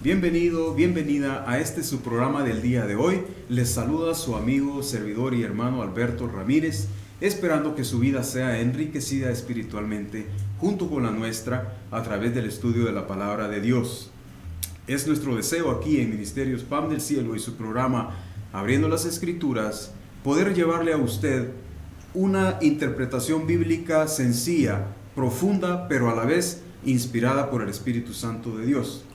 Bienvenido, bienvenida a este su programa del día de hoy. Les saluda su amigo, servidor y hermano Alberto Ramírez, esperando que su vida sea enriquecida espiritualmente junto con la nuestra a través del estudio de la palabra de Dios. Es nuestro deseo aquí en Ministerios Pan del Cielo y su programa Abriendo las Escrituras, poder llevarle a usted una interpretación bíblica sencilla, profunda, pero a la vez inspirada por el Espíritu Santo de Dios.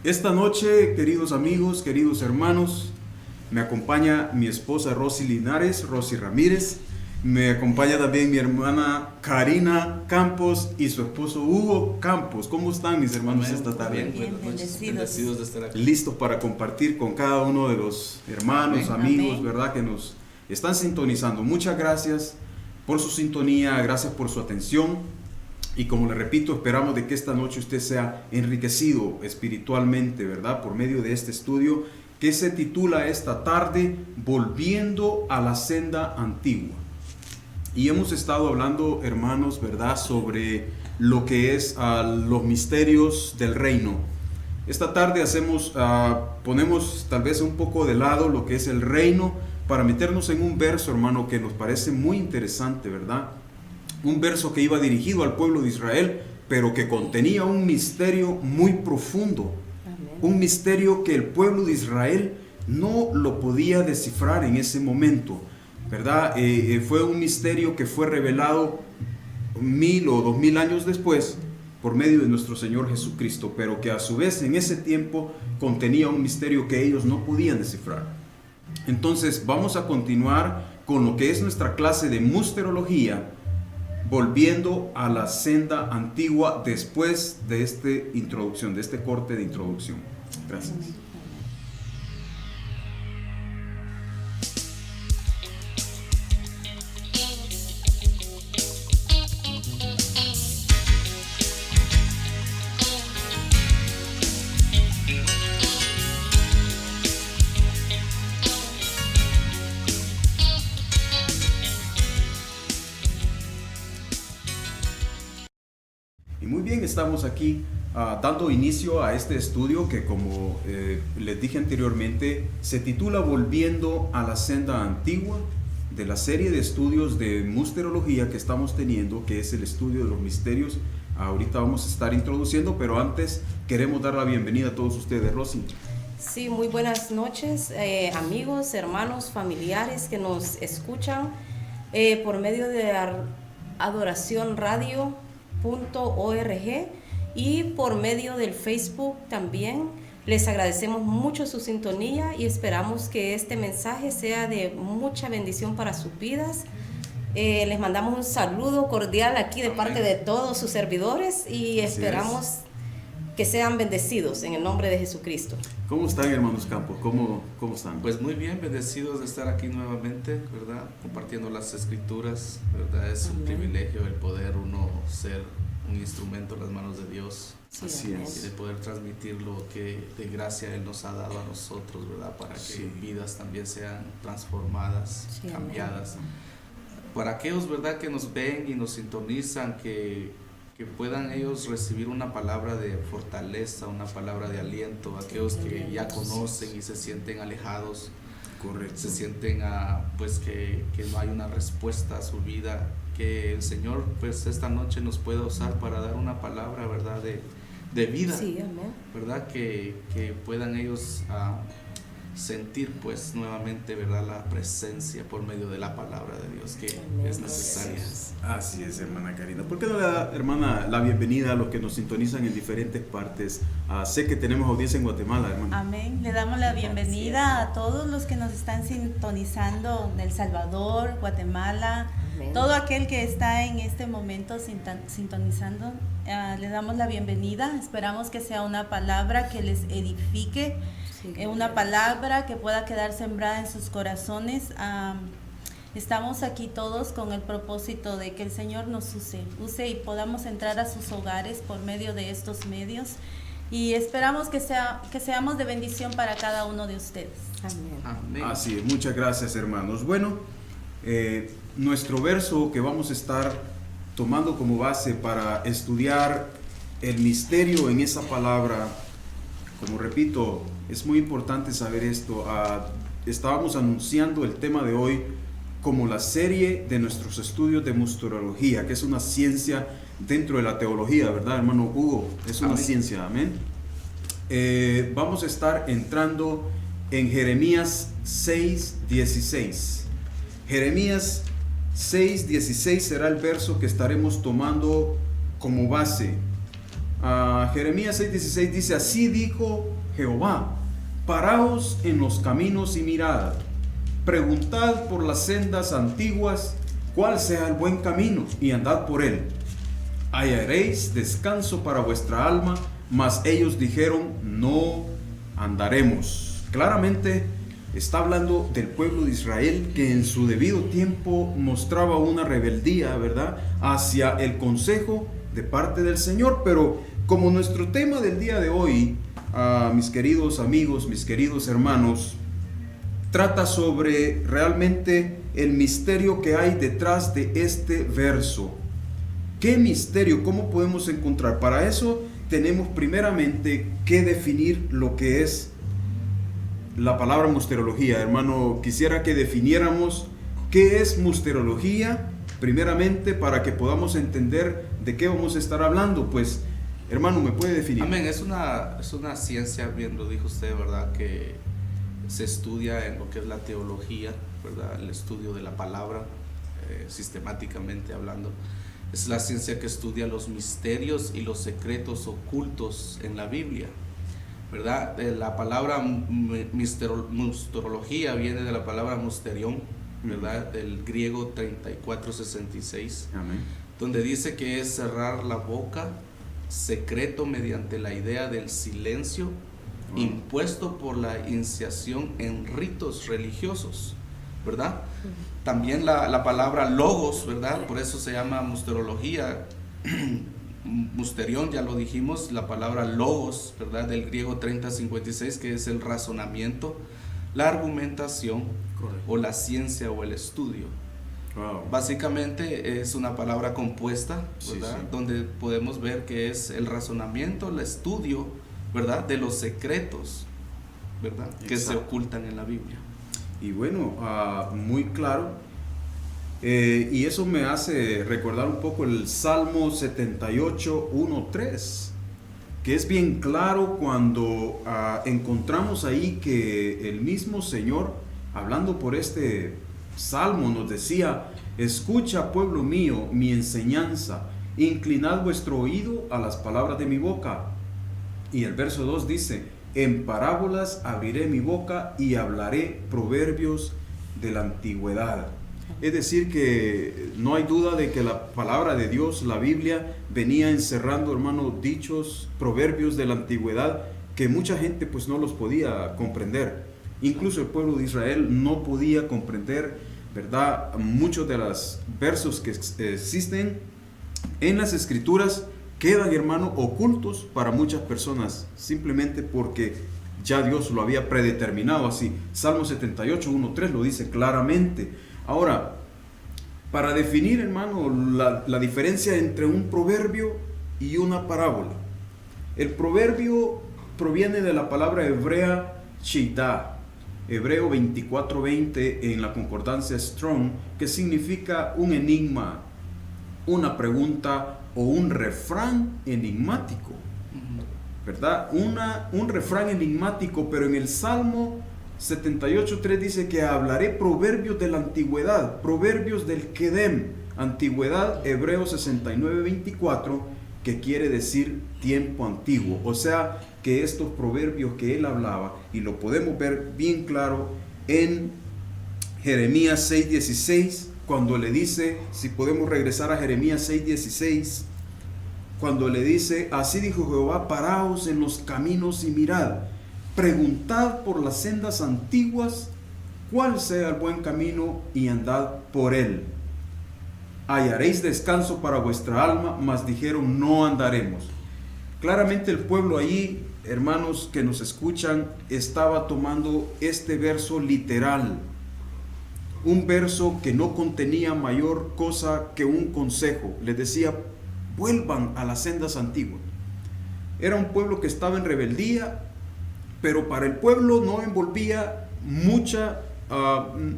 Esta noche, queridos amigos, queridos hermanos, me acompaña mi esposa Rosy Linares, Rosy Ramírez, me acompaña también mi hermana Karina Campos y su esposo Hugo Campos. ¿Cómo están mis hermanos esta tarde? Bien, bendecidos de estar aquí. Listos para compartir con cada uno de los hermanos, amigos, ¿verdad? Que nos están sintonizando. Muchas gracias por su sintonía, gracias por su atención. Y como le repito, esperamos de que esta noche usted sea enriquecido espiritualmente, ¿verdad? Por medio de este estudio que se titula esta tarde Volviendo a la senda antigua. Y hemos estado hablando, hermanos, ¿verdad? Sobre lo que es los misterios del reino. Esta tarde ponemos tal vez un poco de lado lo que es el reino para meternos en un verso, hermano, que nos parece muy interesante, ¿verdad? Un verso que iba dirigido al pueblo de Israel, pero que contenía un misterio muy profundo. Amén. Un misterio que el pueblo de Israel no lo podía descifrar en ese momento, ¿verdad? Fue un misterio que fue revelado 1000 o 2000 años después por medio de nuestro Señor Jesucristo, pero que a su vez en ese tiempo contenía un misterio que ellos no podían descifrar. Entonces vamos a continuar con lo que es nuestra clase de musterología, volviendo a la senda antigua después de esta introducción, de este corte de introducción. Gracias. Y muy bien, estamos aquí dando inicio a este estudio que, como les dije anteriormente, se titula Volviendo a la senda antigua, de la serie de estudios de musterología que estamos teniendo, que es el estudio de los misterios. Ahorita vamos a estar introduciendo, pero antes queremos dar la bienvenida a todos ustedes. Rosy. Sí, muy buenas noches, amigos, hermanos, familiares que nos escuchan por medio de adoracionradio.org y por medio del Facebook también. Les agradecemos mucho su sintonía y esperamos que este mensaje sea de mucha bendición para sus vidas. Les mandamos un saludo cordial aquí de parte de todos sus servidores y esperamos que sean bendecidos en el nombre de Jesucristo. ¿Cómo están, hermanos Campos? ¿Cómo están? Pues muy bien, bendecidos de estar aquí nuevamente, ¿verdad? Compartiendo las escrituras, ¿verdad? Es un privilegio el poder uno ser un instrumento en las manos de Dios. Sí, así Y es. de poder transmitir lo que de gracia Él nos ha dado a nosotros, ¿verdad? Para que vidas también sean transformadas, cambiadas. Para aquellos, ¿verdad? Que nos ven y nos sintonizan, que puedan ellos recibir una palabra de fortaleza, una palabra de aliento, aquellos que ya conocen y se sienten alejados. Correcto. Se sienten pues que no hay una respuesta a su vida, que el Señor pues esta noche nos pueda usar para dar una palabra, ¿verdad? De vida. Sí, amén. ¿Verdad? Que puedan ellos sentir pues nuevamente, ¿verdad? La presencia por medio de la palabra de Dios que Amén. es necesaria. Así es, hermana Karina. ¿Por qué no le da, hermana, la bienvenida a los que nos sintonizan en diferentes partes? Sé que tenemos audiencia en Guatemala, hermana. Amén. Le damos la bienvenida a todos los que nos están sintonizando en El Salvador, Guatemala, Amén. todo aquel que está en este momento sintonizando. Le damos la bienvenida. Esperamos que sea una palabra que les edifique, una palabra que pueda quedar sembrada en sus corazones. Estamos aquí todos con el propósito de que el Señor nos use y podamos entrar a sus hogares por medio de estos medios, y esperamos que seamos de bendición para cada uno de ustedes. Amén. Amén. Así es, muchas gracias, hermanos. Bueno, nuestro verso que vamos a estar tomando como base para estudiar el misterio en esa palabra Como repito, es muy importante saber esto. Estábamos anunciando el tema de hoy como la serie de nuestros estudios de mustorología, que es una ciencia dentro de la teología, ¿verdad, hermano Hugo? Es una ciencia, amén. Vamos a estar entrando en Jeremías 6:16. Jeremías 6:16 será el verso que estaremos tomando como base. Jeremías 6:16 dice: así dijo Jehová, paraos en los caminos y mirad, preguntad por las sendas antiguas, cuál sea el buen camino, y andad por él. Hallaréis descanso para vuestra alma. Mas ellos dijeron: no andaremos. Claramente está hablando del pueblo de Israel, que en su debido tiempo mostraba una rebeldía, ¿verdad?, hacia el consejo de parte del Señor. Pero como nuestro tema del día de hoy, mis queridos amigos, mis queridos hermanos, trata sobre realmente el misterio que hay detrás de este verso. ¿Qué misterio? ¿Cómo podemos encontrar? Para eso tenemos primeramente que definir lo que es la palabra musteriología. Hermano, quisiera que definiéramos qué es musteriología primeramente, para que podamos entender de qué vamos a estar hablando. Pues, hermano, ¿me puede definir? Amén. Es una ciencia, bien lo dijo usted, ¿verdad?, que se estudia en lo que es la teología, ¿verdad?, el estudio de la palabra, sistemáticamente hablando. Es la ciencia que estudia los misterios y los secretos ocultos en la Biblia, ¿verdad? La palabra musteriología viene de la palabra musterión, ¿verdad?, del griego 3466, Amén. donde dice que es cerrar la boca, secreto mediante la idea del silencio, impuesto por la iniciación en ritos religiosos, ¿verdad? También la palabra logos, ¿verdad?, por eso se llama musteriología. Musterión, ya lo dijimos, la palabra logos, ¿verdad?, del griego 3056, que es el razonamiento, la argumentación, correcto, o la ciencia o el estudio. Wow. Básicamente es una palabra compuesta, ¿verdad?, Sí. donde podemos ver que es el razonamiento, el estudio, ¿verdad?, de los secretos, ¿verdad?, que se ocultan en la Biblia. Y bueno, muy claro, y eso me hace recordar un poco el Salmo 78, 1-3, que es bien claro cuando encontramos ahí que el mismo Señor, hablando por este Salmo, nos decía: escucha, pueblo mío, mi enseñanza, inclinad vuestro oído a las palabras de mi boca. Y el verso 2 dice: en parábolas abriré mi boca y hablaré proverbios de la antigüedad. Es decir, que no hay duda de que la palabra de Dios, la Biblia, venía encerrando, hermano, dichos, proverbios de la antigüedad, que mucha gente pues no los podía comprender. Incluso el pueblo de Israel no podía comprender, ¿verdad?, muchos de los versos que existen en las Escrituras. Quedan, hermano, ocultos para muchas personas, simplemente porque ya Dios lo había predeterminado así. Salmo 78, 1-3 lo dice claramente. Ahora, para definir, hermano, la diferencia entre un proverbio y una parábola. El proverbio proviene de la palabra hebrea sheidah, Hebreo 24:20 en la concordancia Strong, que significa un enigma, una pregunta o un refrán enigmático, ¿verdad? Un refrán enigmático. Pero en el Salmo 78:3 dice que hablaré proverbios de la antigüedad, proverbios del Kedem, antigüedad, Hebreo 69:24, que quiere decir tiempo antiguo. O sea, que estos proverbios que él hablaba, y lo podemos ver bien claro en Jeremías 6:16, cuando le dice, si podemos regresar a Jeremías 6:16, cuando le dice: así dijo Jehová, paraos en los caminos y mirad, preguntad por las sendas antiguas, cuál sea el buen camino, y andad por él. Hallaréis descanso para vuestra alma, mas dijeron: no andaremos. Claramente el pueblo ahí, hermanos que nos escuchan, estaba tomando este verso literal. Un verso que no contenía mayor cosa que un consejo. Les decía: vuelvan a las sendas antiguas. Era un pueblo que estaba en rebeldía, pero para el pueblo no envolvía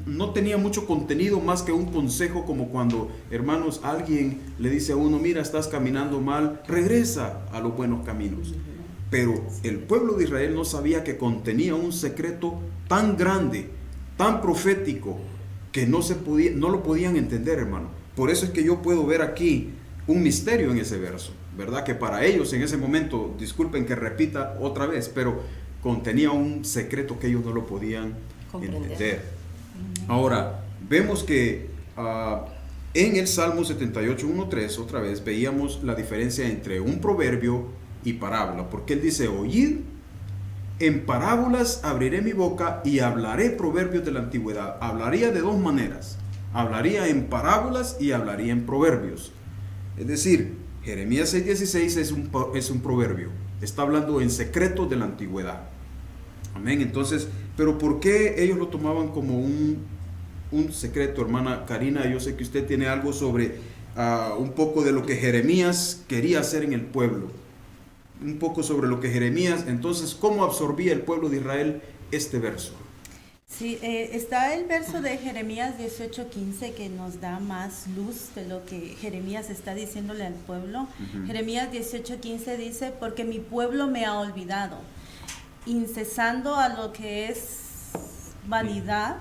no tenía mucho contenido más que un consejo, como cuando, hermanos, alguien le dice a uno, mira, estás caminando mal, regresa a los buenos caminos. Pero el pueblo de Israel no sabía que contenía un secreto tan grande, tan profético, que no lo podían entender, hermano. Por eso es que yo puedo ver aquí un misterio en ese verso, ¿verdad? Que para ellos en ese momento, disculpen que repita otra vez, pero contenía un secreto que ellos no lo podían entender. Ahora, vemos que en el Salmo 78:1-3, otra vez, veíamos la diferencia entre un proverbio y parábola, porque él dice, oíd, en parábolas abriré mi boca y hablaré proverbios de la antigüedad. Hablaría de dos maneras, hablaría en parábolas y hablaría en proverbios. Es decir, Jeremías 6:16 es un proverbio, está hablando en secretos de la antigüedad. Amén. Entonces, pero ¿por qué ellos lo tomaban como un secreto, hermana Karina? Yo sé que usted tiene algo sobre un poco de lo que Jeremías quería hacer en el pueblo. Un poco sobre lo que Jeremías, entonces, ¿cómo absorbía el pueblo de Israel este verso? Sí, está el verso de Jeremías 18:15 que nos da más luz de lo que Jeremías está diciéndole al pueblo. Jeremías 18:15 dice, porque mi pueblo me ha olvidado, incesando a lo que es vanidad,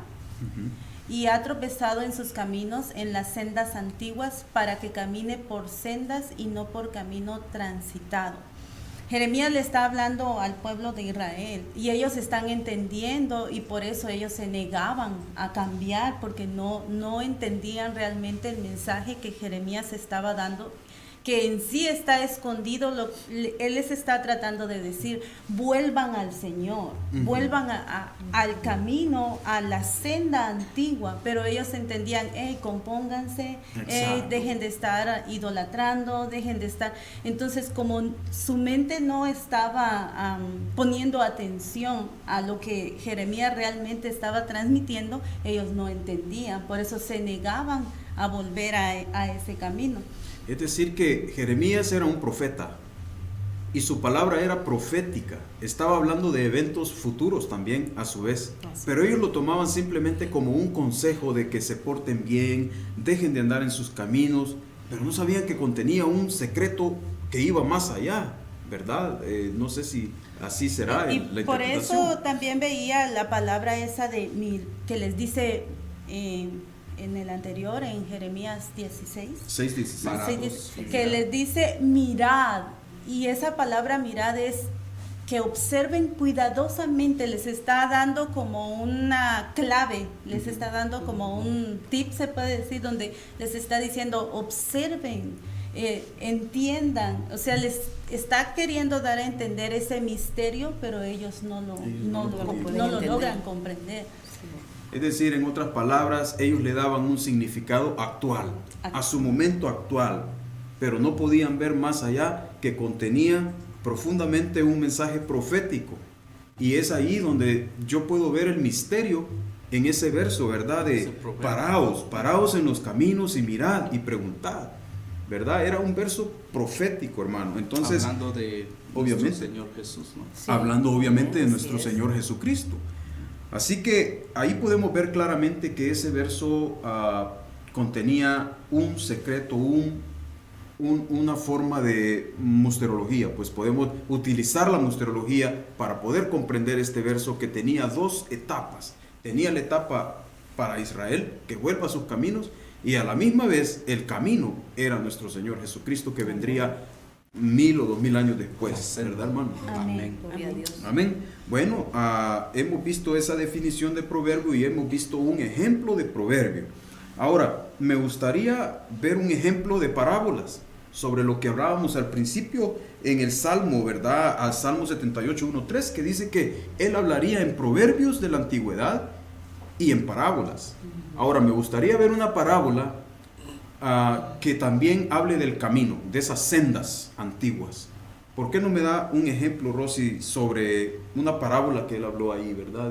y ha tropezado en sus caminos, en las sendas antiguas, para que camine por sendas y no por camino transitado. Jeremías le está hablando al pueblo de Israel y ellos están entendiendo, y por eso ellos se negaban a cambiar, porque no entendían realmente el mensaje que Jeremías estaba dando, que en sí está escondido. Él les está tratando de decir, vuelvan al Señor, vuelvan al camino, a la senda antigua, pero ellos entendían, compónganse, dejen de estar idolatrando, dejen de estar. Entonces, como su mente no estaba poniendo atención a lo que Jeremías realmente estaba transmitiendo, ellos no entendían, por eso se negaban a volver a ese camino. Es decir, que Jeremías era un profeta y su palabra era profética. Estaba hablando de eventos futuros también a su vez. Pero ellos lo tomaban simplemente como un consejo de que se porten bien, dejen de andar en sus caminos, pero no sabían que contenía un secreto que iba más allá, ¿verdad? No sé si así será y la por interpretación. eso también veía la palabra esa que les dice en el anterior, en Jeremías 6:16, que les dice mirad, y esa palabra mirad es que observen cuidadosamente. Les está dando como una clave, les está dando como un tip, se puede decir, donde les está diciendo observen, entiendan, o sea, les está queriendo dar a entender ese misterio, pero ellos no lo logran comprender. Es decir, en otras palabras, ellos le daban un significado actual, a su momento actual, pero no podían ver más allá, que contenía profundamente un mensaje profético. Y es ahí donde yo puedo ver el misterio en ese verso, ¿verdad? De paraos en los caminos y mirad y preguntad, ¿verdad? Era un verso profético, hermano. Entonces, hablando de obviamente, nuestro Señor Jesús, ¿no? Sí. Hablando obviamente de nuestro Señor Jesucristo. Así que ahí podemos ver claramente que ese verso contenía un secreto, una forma de musterología. Pues podemos utilizar la musterología para poder comprender este verso, que tenía dos etapas. Tenía la etapa para Israel, que vuelva a sus caminos, y a la misma vez el camino era nuestro Señor Jesucristo, que vendría 1000 o 2000 años después, ¿verdad, hermano? Amén. Gloria a Dios. Amén. Bueno, hemos visto esa definición de proverbio y hemos visto un ejemplo de proverbio. Ahora, me gustaría ver un ejemplo de parábolas sobre lo que hablábamos al principio en el Salmo, ¿verdad? Al Salmo 78:1-3, que dice que él hablaría en proverbios de la antigüedad y en parábolas. Ahora, me gustaría ver una parábola que también hable del camino, de esas sendas antiguas. ¿Por qué no me da un ejemplo, Rosy, sobre una parábola que él habló ahí, ¿verdad?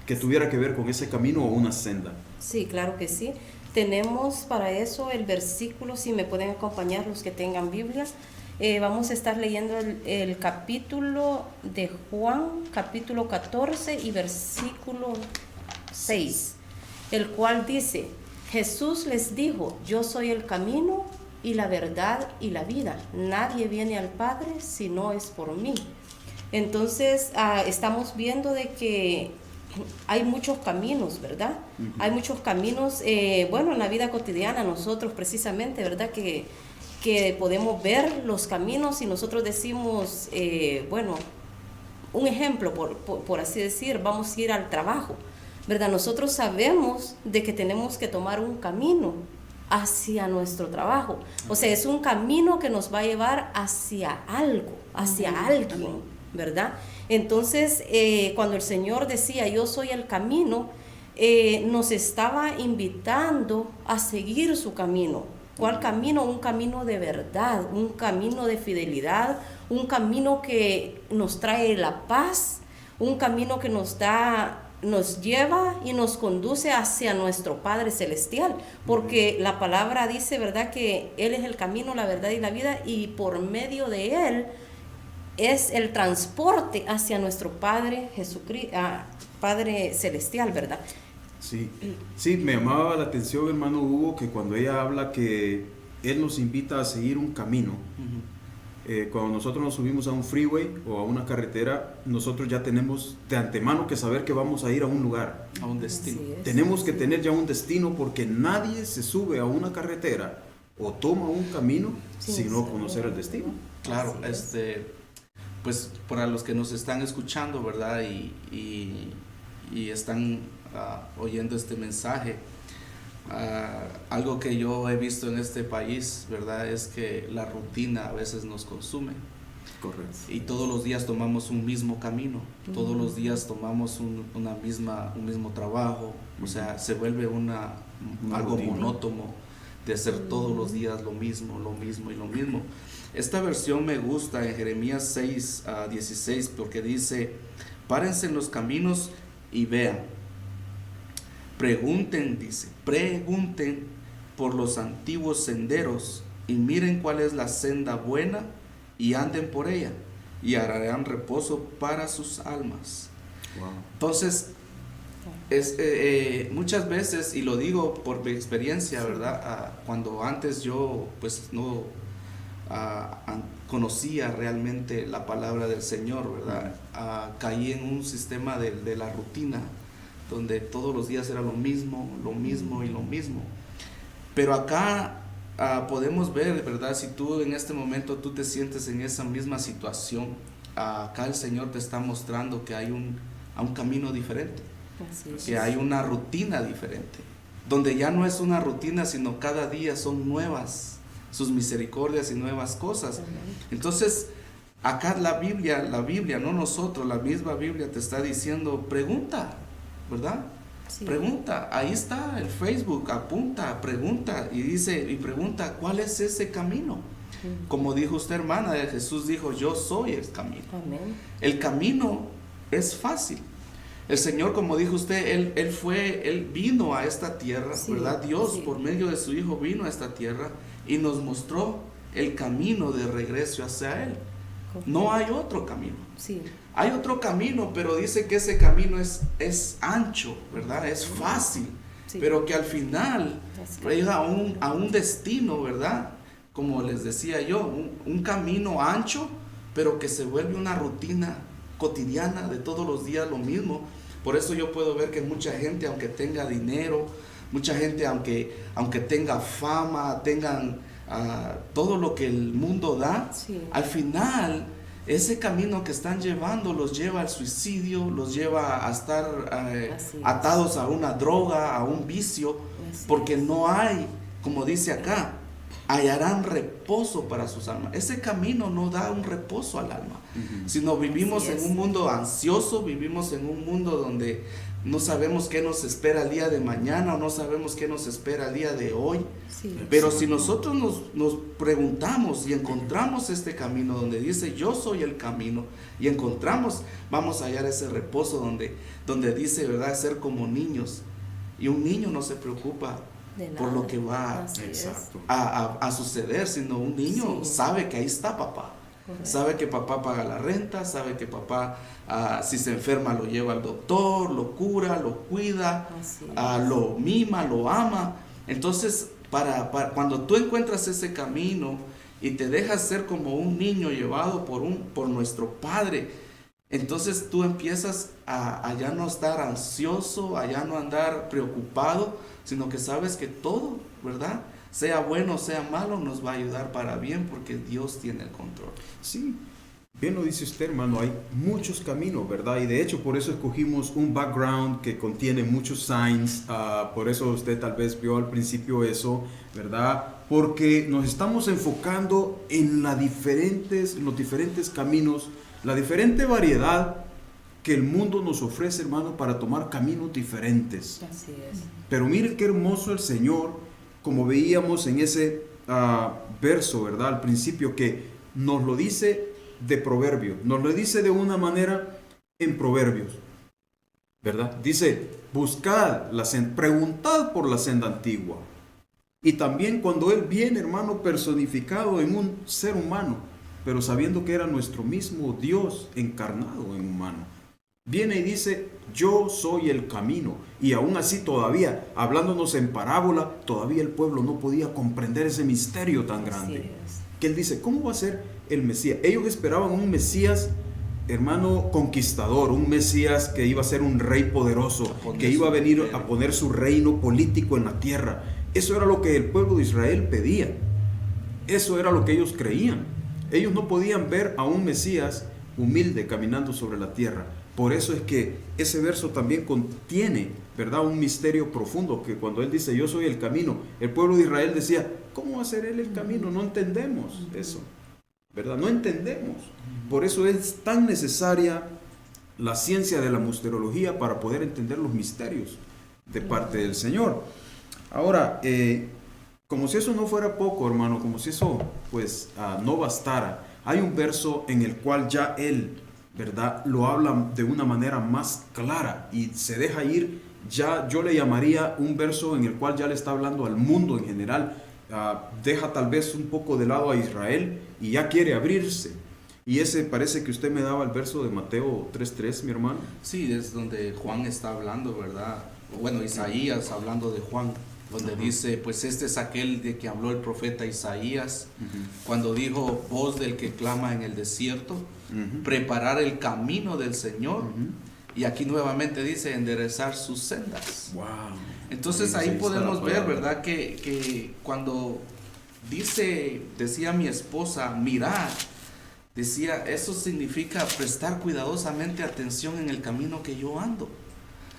Que tuviera que ver con ese camino o una senda. Sí, claro que sí. Tenemos para eso el versículo, si me pueden acompañar los que tengan Biblia, Vamos a estar leyendo el capítulo de Juan, capítulo 14 y versículo 6, el cual dice: Jesús les dijo, yo soy el camino y la verdad y la vida. Nadie viene al Padre si no es por mí. Entonces, estamos viendo de que hay muchos caminos, ¿verdad? Hay muchos caminos, bueno, en la vida cotidiana nosotros precisamente, ¿verdad? Que podemos ver los caminos y nosotros decimos, bueno, un ejemplo, por así decir, vamos a ir al trabajo, ¿verdad? Nosotros sabemos de que tenemos que tomar un camino hacia nuestro trabajo. O sea, es un camino que nos va a llevar hacia algo, hacia alguien, ¿verdad? Entonces, cuando el Señor decía, yo soy el camino, nos estaba invitando a seguir su camino. ¿Cuál camino? Un camino de verdad, un camino de fidelidad, un camino que nos trae la paz, un camino que nos lleva y nos conduce hacia nuestro Padre Celestial, porque la palabra dice, ¿verdad?, que Él es el camino, la verdad y la vida, y por medio de Él es el transporte hacia nuestro Padre Jesucristo, Padre Celestial, ¿verdad? Sí, me llamaba la atención, hermano Hugo, que cuando ella habla que Él nos invita a seguir un camino, cuando nosotros nos subimos a un freeway o a una carretera, nosotros ya tenemos de antemano que saber que vamos a ir a un lugar, a un destino. Tenemos que tener ya un destino, porque nadie se sube a una carretera o toma un camino sin no conocer el destino. Claro, pues para los que nos están escuchando, ¿verdad? Y están oyendo este mensaje, algo que yo he visto en este país, ¿verdad?, es que la rutina a veces nos consume. Correcto. Y todos los días tomamos un mismo camino, todos los días tomamos un mismo trabajo, o sea, se vuelve algo rutina. monótono de hacer todos los días lo mismo y lo mismo. Esta versión me gusta en Jeremías 6:16, porque dice: párense en los caminos y vean. Pregunten por los antiguos senderos y miren cuál es la senda buena y anden por ella y harán reposo para sus almas. Wow. Entonces, muchas veces, y lo digo por mi experiencia, ¿verdad? Cuando antes yo pues no conocía realmente la palabra del Señor, ¿verdad? Caí en un sistema de la rutina, donde todos los días era lo mismo y lo mismo. Pero acá podemos ver, ¿verdad? Si tú en este momento tú te sientes en esa misma situación, acá el Señor te está mostrando que hay un camino diferente, que hay una rutina diferente, donde ya no es una rutina, sino cada día son nuevas sus misericordias y nuevas cosas. Entonces, acá la Biblia, no nosotros, la misma Biblia te está diciendo, pregunta, ¿verdad? Sí. Pregunta, ahí está el Facebook, apunta, pregunta y pregunta, ¿cuál es ese camino? Como dijo usted, hermana, Jesús dijo, yo soy el camino. Amén. El camino es fácil. El Señor, como dijo usted, Él vino a esta tierra, ¿verdad? Dios, por medio de su Hijo, vino a esta tierra y nos mostró el camino de regreso hacia Él. No hay otro camino. Sí. Hay otro camino, pero dice que ese camino es ancho, ¿verdad? Es fácil, pero que al final llega a un destino, ¿verdad? Como les decía yo, un camino ancho, pero que se vuelve una rutina cotidiana de todos los días lo mismo. Por eso yo puedo ver que mucha gente, aunque tenga dinero, mucha gente aunque tenga fama, tengan todo lo que el mundo da, al final ese camino que están llevando los lleva al suicidio, los lleva a estar atados a una droga, a un vicio, porque no hay, como dice acá, hallarán reposo para sus almas. Ese camino no da un reposo al alma, sino vivimos en un mundo ansioso, vivimos en un mundo donde no sabemos qué nos espera el día de mañana o no sabemos qué nos espera el día de hoy. Pero si nosotros nos preguntamos y encontramos este camino donde dice yo soy el camino y encontramos, vamos a hallar ese reposo donde dice, ¿verdad?, ser como niños. Y un niño no se preocupa por lo que va a suceder, sino un niño sabe que ahí está papá. Correcto. Sabe que papá paga la renta, sabe que papá si se enferma lo lleva al doctor, lo cura, lo cuida, lo mima, lo ama. Entonces, cuando tú encuentras ese camino y te dejas ser como un niño llevado por nuestro Padre, entonces tú empiezas a ya no estar ansioso, a ya no andar preocupado, sino que sabes que todo, ¿verdad?, sea bueno, sea malo, nos va a ayudar para bien, porque Dios tiene el control. Sí, bien lo dice usted, hermano, hay muchos caminos, ¿verdad? Y de hecho por eso escogimos un background que contiene muchos signs, por eso usted tal vez vio al principio eso, ¿verdad? Porque nos estamos enfocando en los diferentes caminos, la diferente variedad que el mundo nos ofrece, hermano, para tomar caminos diferentes. Así es. Pero mire qué hermoso el Señor, como veíamos en ese verso, ¿verdad? Al principio, que nos lo dice de Proverbios, nos lo dice de una manera en Proverbios, ¿verdad? Dice, preguntad por la senda antigua. Y también cuando Él viene, hermano, personificado en un ser humano, pero sabiendo que era nuestro mismo Dios encarnado en humano, viene y dice, yo soy el camino. Y aún así todavía, hablándonos en parábola, todavía el pueblo no podía comprender ese misterio tan grande. Que Él dice, ¿cómo va a ser el Mesías? Ellos esperaban un Mesías, hermano, conquistador, un Mesías que iba a ser un rey poderoso, que iba a venir a poner su reino político en la tierra. Eso era lo que el pueblo de Israel pedía. Eso era lo que ellos creían. Ellos no podían ver a un Mesías humilde caminando sobre la tierra. Por eso es que ese verso también contiene, ¿verdad?, un misterio profundo, que cuando Él dice, yo soy el camino, el pueblo de Israel decía, ¿cómo va a ser Él el camino? No entendemos eso, ¿verdad? No entendemos. Por eso es tan necesaria la ciencia de la misterología para poder entender los misterios de parte del Señor. Ahora, como si eso no fuera poco, hermano, como si eso pues no bastara, hay un verso en el cual ya Él, ¿verdad?, lo habla de una manera más clara y se deja ir. Ya yo le llamaría un verso en el cual ya le está hablando al mundo en general. Deja tal vez un poco de lado a Israel y ya quiere abrirse. Y ese parece que usted me daba el verso de Mateo 3:3, mi hermano. Sí, es donde Juan está hablando, ¿verdad? Bueno, Isaías hablando de Juan, donde dice, pues este es aquel de que habló el profeta Isaías, cuando dijo, voz del que clama en el desierto, preparar el camino del Señor. Y aquí nuevamente dice, enderezar sus sendas. Wow. Entonces ahí podemos ver, ¿verdad?, que cuando decía mi esposa, mirar, decía, eso significa prestar cuidadosamente atención en el camino que yo ando.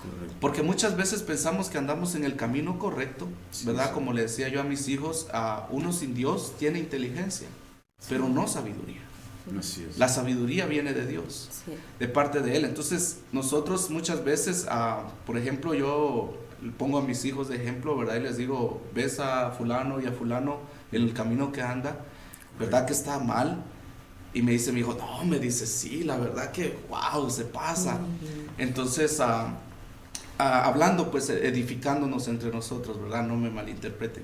Correcto. Porque muchas veces pensamos que andamos en el camino correcto, ¿verdad? Sí. Como le decía yo a mis hijos, uno sin Dios tiene inteligencia, pero no sabiduría. Así es. La sabiduría viene de Dios, de parte de Él. Entonces nosotros muchas veces, por ejemplo, yo pongo a mis hijos de ejemplo, ¿verdad? Y les digo, ves a fulano y a fulano en el camino que anda, ¿verdad que está mal? Y me dice mi hijo, no, me dice, sí, la verdad que, wow, se pasa. Entonces, hablando, pues, edificándonos entre nosotros, ¿verdad? No me malinterpreten.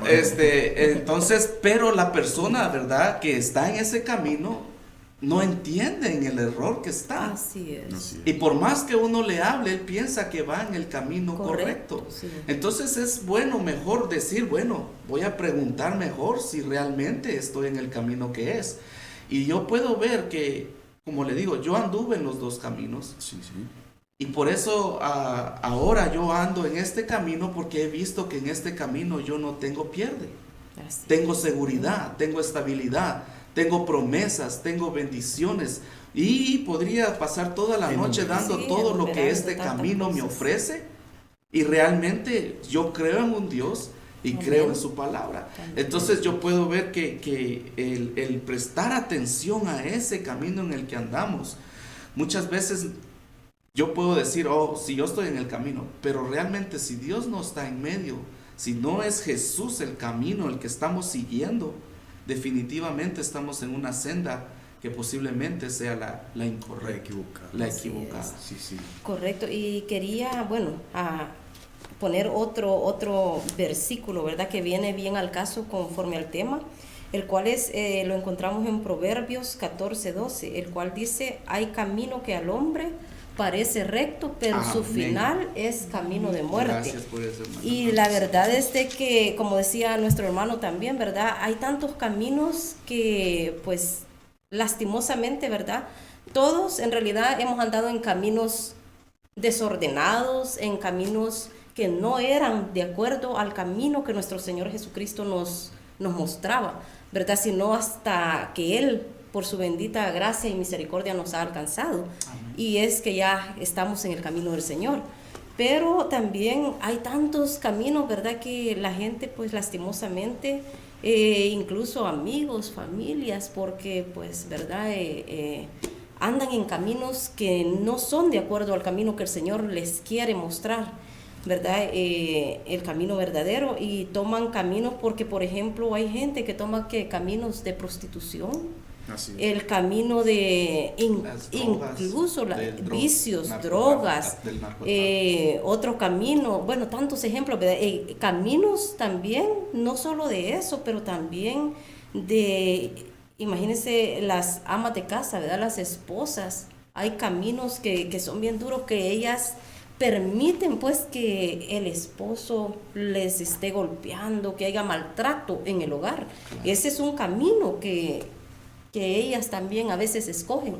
Entonces, pero la persona, ¿verdad?, que está en ese camino, no entiende en el error que está. Así es. Y por más que uno le hable, él piensa que va en el camino correcto. Sí. Entonces es bueno, mejor decir, bueno, voy a preguntar mejor si realmente estoy en el camino que es. Y yo puedo ver que, como le digo, yo anduve en los dos caminos. Sí. Y por eso ahora yo ando en este camino, porque he visto que en este camino yo no tengo pierde. Así. Tengo seguridad, tengo estabilidad, tengo promesas, tengo bendiciones, y podría pasar toda la noche dando todo lo que este camino me ofrece, y realmente yo creo en un Dios y creo en su palabra. Entonces yo puedo ver que el prestar atención a ese camino en el que andamos, muchas veces yo puedo decir, si yo estoy en el camino, pero realmente si Dios no está en medio, si no es Jesús el camino el que estamos siguiendo, definitivamente estamos en una senda que posiblemente sea la incorrecta, la equivocada. Sí. Correcto. Y quería, poner otro versículo, ¿verdad? Que viene bien al caso conforme al tema, el cual lo encontramos en Proverbios 14:12, el cual dice: hay camino que al hombre parece recto, pero Amén. su final es camino de muerte. Gracias por eso, hermano. Y la verdad es de que, como decía nuestro hermano también, ¿verdad? Hay tantos caminos que, pues, lastimosamente, ¿verdad? Todos en realidad hemos andado en caminos desordenados, en caminos que no eran de acuerdo al camino que nuestro Señor Jesucristo nos mostraba, ¿verdad? Sino hasta que Él, por su bendita gracia y misericordia, nos ha alcanzado. Amén. Y es que ya estamos en el camino del Señor. Pero también hay tantos caminos, ¿verdad? Que la gente, pues, lastimosamente, incluso amigos, familias, porque, pues, ¿verdad? Andan en caminos que no son de acuerdo al camino que el Señor les quiere mostrar, ¿verdad? El camino verdadero, y toman caminos porque, por ejemplo, hay gente que toma caminos de prostitución, el camino de incluso vicios, drogas, otro camino, bueno, tantos ejemplos, ¿verdad? Caminos también, no solo de eso, pero también de, imagínense, las amas de casa, ¿verdad? Las esposas, hay caminos que son bien duros, que ellas permiten, pues, que el esposo les esté golpeando, que haya maltrato en el hogar. Claro. Ese es un camino que ellas también a veces escogen.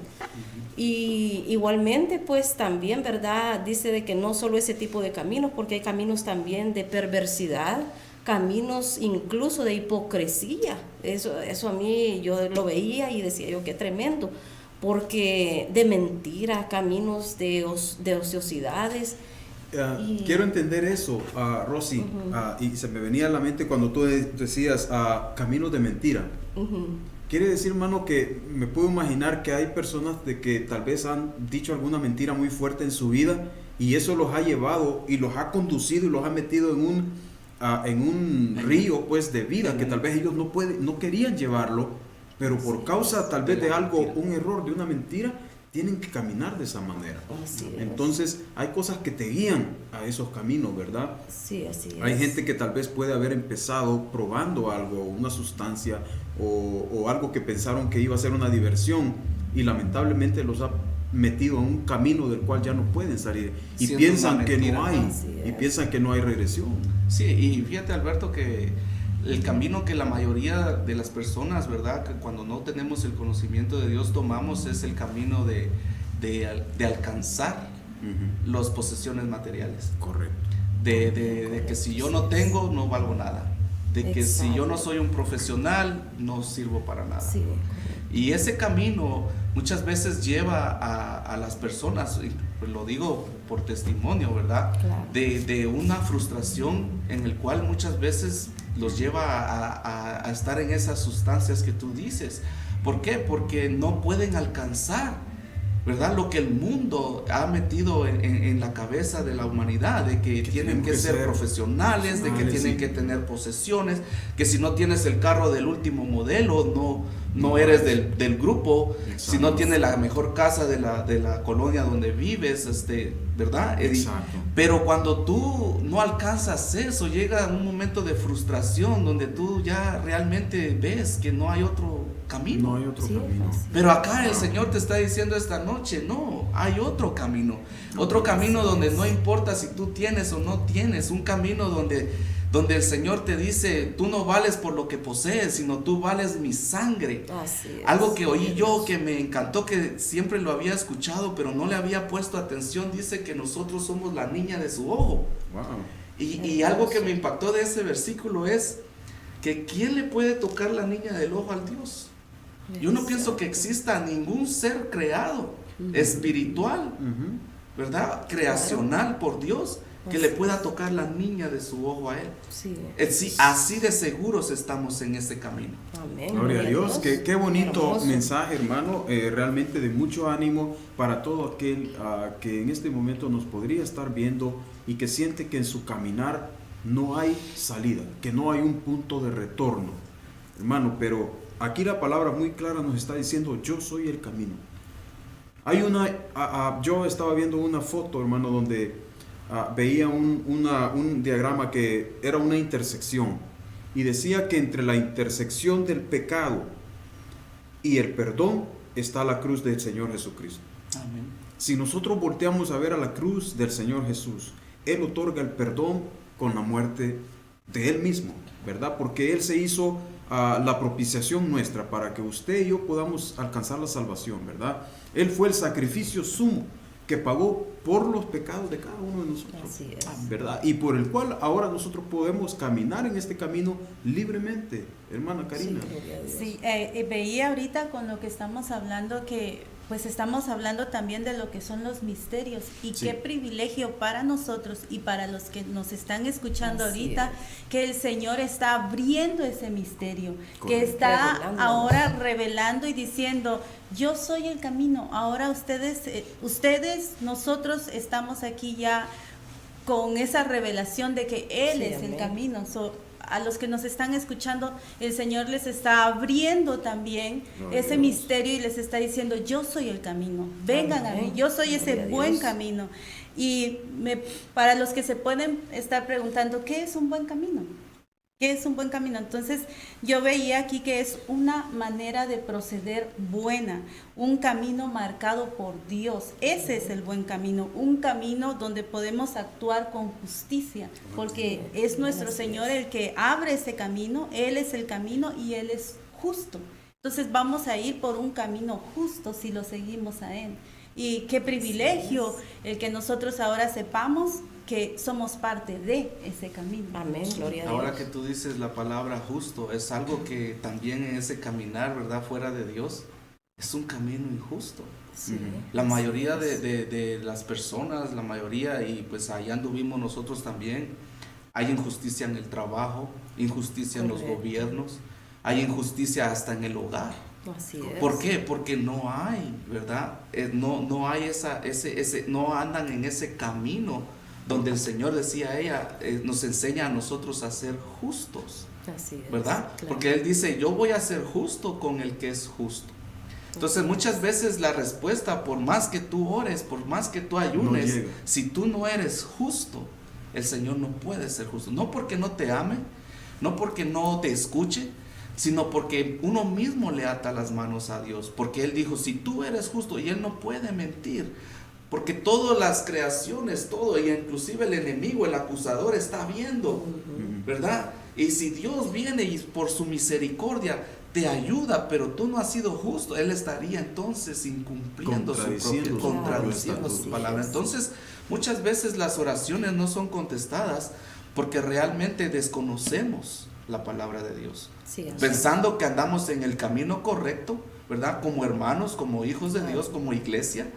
Y igualmente, pues, también, ¿verdad? Dice de que no solo ese tipo de caminos, porque hay caminos también de perversidad, caminos incluso de hipocresía. Eso a mí, yo lo veía y decía yo, qué tremendo, porque de mentira, caminos de ociosidades. Quiero entender eso, Rosy, y se me venía a la mente cuando tú decías caminos de mentira. Quiere decir, hermano, que me puedo imaginar que hay personas de que tal vez han dicho alguna mentira muy fuerte en su vida, y eso los ha llevado y los ha conducido y los ha metido en un río, pues, de vida, que tal vez ellos no querían llevarlo, pero por causa tal vez de algo, un error, de una mentira, tienen que caminar de esa manera. Entonces hay cosas que te guían a esos caminos, ¿verdad? Sí, así es. Hay gente que tal vez puede haber empezado probando algo, una sustancia o algo que pensaron que iba a ser una diversión, y lamentablemente los ha metido en un camino del cual ya no pueden salir, y piensan que no hay regresión. Sí, y fíjate, Alberto, que el camino que la mayoría de las personas, ¿verdad?, que cuando no tenemos el conocimiento de Dios tomamos, es el camino de alcanzar las posesiones materiales. Correcto. De que si yo no tengo, no valgo nada. De que si yo no soy un profesional, no sirvo para nada. Sí. Y ese camino muchas veces lleva a las personas, lo digo por testimonio, ¿verdad? Claro. De una frustración en el cual muchas veces los lleva a estar en esas sustancias que tú dices. ¿Por qué? Porque no pueden alcanzar, ¿verdad?, lo que el mundo ha metido en la cabeza de la humanidad, de que tienen que ser profesionales, de que tienen que tener posesiones, que si no tienes el carro del último modelo, no eres del grupo. Exacto. Si no tienes la mejor casa de la colonia donde vives, ¿verdad? Exacto. Pero cuando tú no alcanzas eso, llega un momento de frustración donde tú ya realmente ves que no hay otro camino. No hay otro camino. Pero acá el Señor te está diciendo esta noche, no, hay otro camino. Otro camino donde no importa si tú tienes o no tienes, un camino donde el Señor te dice, tú no vales por lo que posees, sino tú vales mi sangre. Algo que oí yo que me encantó, que siempre lo había escuchado, pero no le había puesto atención. Dice que nosotros somos la niña de su ojo. Wow. Y algo que me impactó de ese versículo es que ¿quién le puede tocar la niña del ojo al Dios? Yo no pienso que exista ningún ser creado, espiritual, ¿verdad?, creacional por Dios, que le pueda tocar la niña de su ojo a Él. Sí, así de seguros estamos en ese camino. Amén. Gloria a Dios. Qué bonito hermoso mensaje, hermano, realmente de mucho ánimo para todo aquel que en este momento nos podría estar viendo y que siente que en su caminar no hay salida, que no hay un punto de retorno, hermano. Pero aquí la palabra muy clara nos está diciendo, yo soy el camino. Hay yo estaba viendo una foto, hermano, donde veía un diagrama que era una intersección y decía que entre la intersección del pecado y el perdón está la cruz del Señor Jesucristo. Amén. Si nosotros volteamos a ver a la cruz del Señor Jesús, Él otorga el perdón con la muerte de Él mismo, ¿verdad? Porque Él se hizo la propiciación nuestra para que usted y yo podamos alcanzar la salvación, ¿verdad? Él fue el sacrificio sumo que pagó por los pecados de cada uno de nosotros. Así es. ¿Verdad? Y por el cual ahora nosotros podemos caminar en este camino libremente, hermana Karina. Sí, veía ahorita con lo que estamos hablando que pues estamos hablando también de lo que son los misterios y Sí. qué privilegio para nosotros y para los que nos están escuchando Así ahorita que el Señor está abriendo ese misterio, que Correcto. está Revelándonos. ahora revelando y diciendo, yo soy el camino. Ahora ustedes, nosotros estamos aquí ya con esa revelación de que Él Sí, es el amén. camino. A los que nos están escuchando, el Señor les está abriendo también Gloria ese a Dios. misterio y les está diciendo, yo soy el camino, vengan a mí, Amén. yo soy ese Gloria a buen Dios. camino. Y para los que se pueden estar preguntando, ¿qué es un buen camino? ¿Qué es un buen camino? Entonces yo veía aquí que es una manera de proceder buena, un camino marcado por Dios. Ese es el buen camino, un camino donde podemos actuar con justicia, porque es nuestro Señor el que abre ese camino, Él es el camino y Él es justo. Entonces vamos a ir por un camino justo si lo seguimos a Él. Y qué privilegio el que nosotros ahora sepamos que somos parte de ese camino. Amén, gloria a Dios. Ahora que tú dices la palabra justo, es algo que también en ese caminar, ¿verdad? Fuera de Dios, es un camino injusto. Sí. La mayoría de las personas, la mayoría, y pues allá anduvimos nosotros también, hay injusticia en el trabajo, injusticia en los Correcto. gobiernos, hay injusticia hasta en el hogar. Así es. ¿Por qué? Porque no hay, ¿verdad? No hay no andan en ese camino donde el Señor decía a ella, nos enseña a nosotros a ser justos, Así es, ¿verdad? claro. Porque Él dice, yo voy a ser justo con el que es justo. Entonces muchas veces la respuesta, por más que tú ores, por más que tú ayunes, No llega. si tú no eres justo, el Señor no puede ser justo. No porque no te ame, no porque no te escuche, sino porque uno mismo le ata las manos a Dios. Porque Él dijo, si tú eres justo, y Él no puede mentir. Porque todas las creaciones, todo, y inclusive el enemigo, el acusador está viendo, ¿verdad? Y si Dios viene y por su misericordia te ayuda, pero tú no has sido justo, Él estaría entonces incumpliendo contradiciendo Claro, su palabra. Entonces, muchas veces las oraciones no son contestadas porque realmente desconocemos la palabra de Dios. Sí, así es. Pensando que andamos en el camino correcto, ¿verdad? Como hermanos, como hijos de Dios, como iglesia,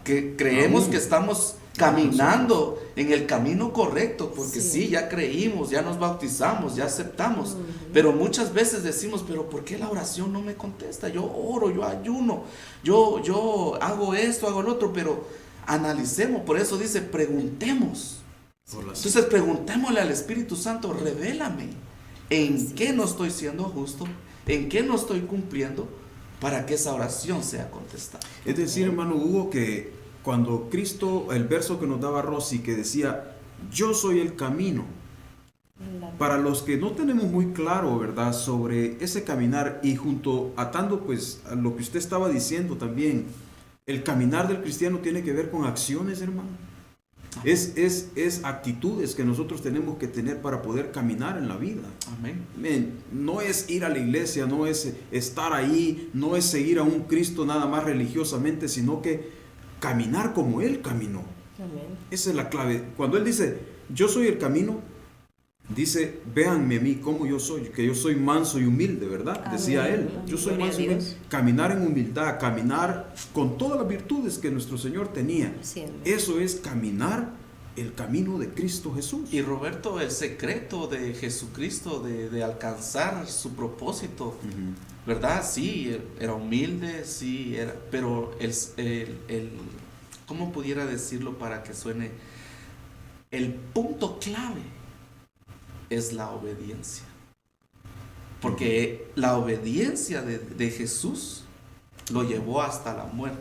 que creemos Aún. que estamos caminando en el camino correcto, porque sí, ya creímos, ya nos bautizamos, ya aceptamos, pero muchas veces decimos, pero ¿por qué la oración no me contesta? Yo oro, yo ayuno, yo hago esto, hago lo otro, pero analicemos, por eso dice, preguntemos. Entonces preguntémosle al Espíritu Santo, revélame en qué no estoy siendo justo, en qué no estoy cumpliendo, para que esa oración sea contestada. Es decir, hermano Hugo, que cuando Cristo, el verso que nos daba Rosy, que decía, yo soy el camino, para los que no tenemos muy claro, ¿verdad?, sobre ese caminar, y junto atando pues a lo que usted estaba diciendo también, el caminar del cristiano tiene que ver con acciones, hermano. Es actitudes que nosotros tenemos que tener para poder caminar en la vida. Amén. No es ir a la iglesia, no es estar ahí, no es seguir a un Cristo nada más religiosamente, sino que caminar como Él caminó. Amén. Esa es la clave. Cuando Él dice, yo soy el camino, dice, véanme a mí como yo soy, que yo soy manso y humilde, ¿verdad? Amén. Decía Él, yo soy Gloria a manso y humilde. Dios. Caminar en humildad, caminar con todas las virtudes que nuestro Señor tenía. Sí, amén. Eso es caminar el camino de Cristo Jesús. Y Roberto, el secreto de Jesucristo de alcanzar su propósito, ¿verdad? Sí, era humilde, sí, pero ¿cómo pudiera decirlo para que suene? El punto clave es la obediencia. Porque la obediencia de Jesús lo llevó hasta la muerte.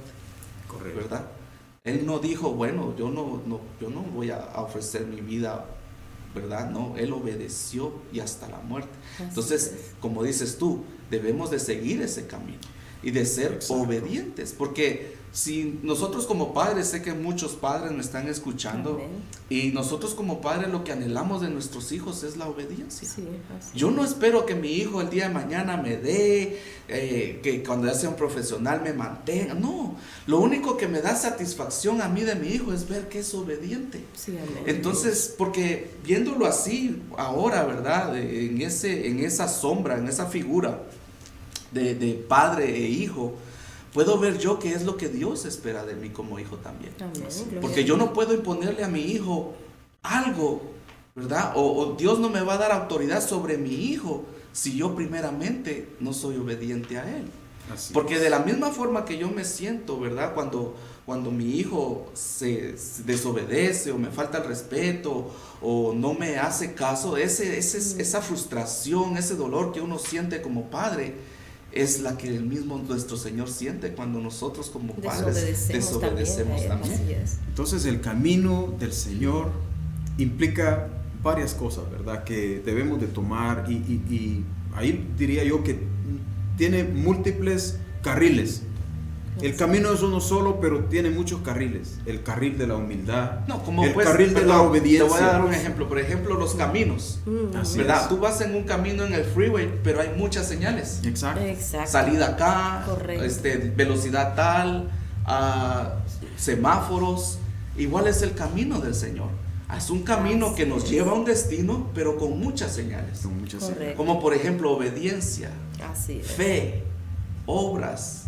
Correcto. ¿Verdad? Él no dijo, bueno, yo no voy a ofrecer mi vida, ¿verdad? No, Él obedeció y hasta la muerte. Entonces, como dices tú, debemos de seguir ese camino y de ser obedientes, porque si nosotros como padres, sé que muchos padres me están escuchando, amén, y nosotros como padres lo que anhelamos de nuestros hijos es la obediencia. Sí, yo no espero que mi hijo el día de mañana me dé, que cuando ya sea un profesional me mantenga, no, lo único que me da satisfacción a mí de mi hijo es ver que es obediente. Sí, amén. Entonces, porque viéndolo así ahora, ¿verdad? En esa sombra, en esa figura de padre e hijo, puedo ver yo qué es lo que Dios espera de mí como hijo también. Amén. Porque yo no puedo imponerle a mi hijo algo, ¿verdad? O Dios no me va a dar autoridad sobre mi hijo si yo primeramente no soy obediente a Él. Así porque es. De la misma forma que yo me siento, ¿verdad? Cuando mi hijo se desobedece o me falta el respeto o no me hace caso, esa frustración, ese dolor que uno siente como padre, es la que el mismo nuestro Señor siente cuando nosotros como padres desobedecemos también. Entonces el camino del Señor implica varias cosas, ¿verdad? Que debemos de tomar y ahí diría yo que tiene múltiples carriles. El camino es uno solo, pero tiene muchos carriles. El carril de la humildad, el carril de la obediencia. Te voy a dar un ejemplo. Por ejemplo, los caminos. ¿Verdad? Es. Tú vas en un camino en el freeway, pero hay muchas señales. Exacto. Salida acá, velocidad tal, semáforos. Igual es el camino del Señor. Es un camino que nos lleva a un destino, pero con muchas señales. Como por ejemplo, obediencia, fe, obras.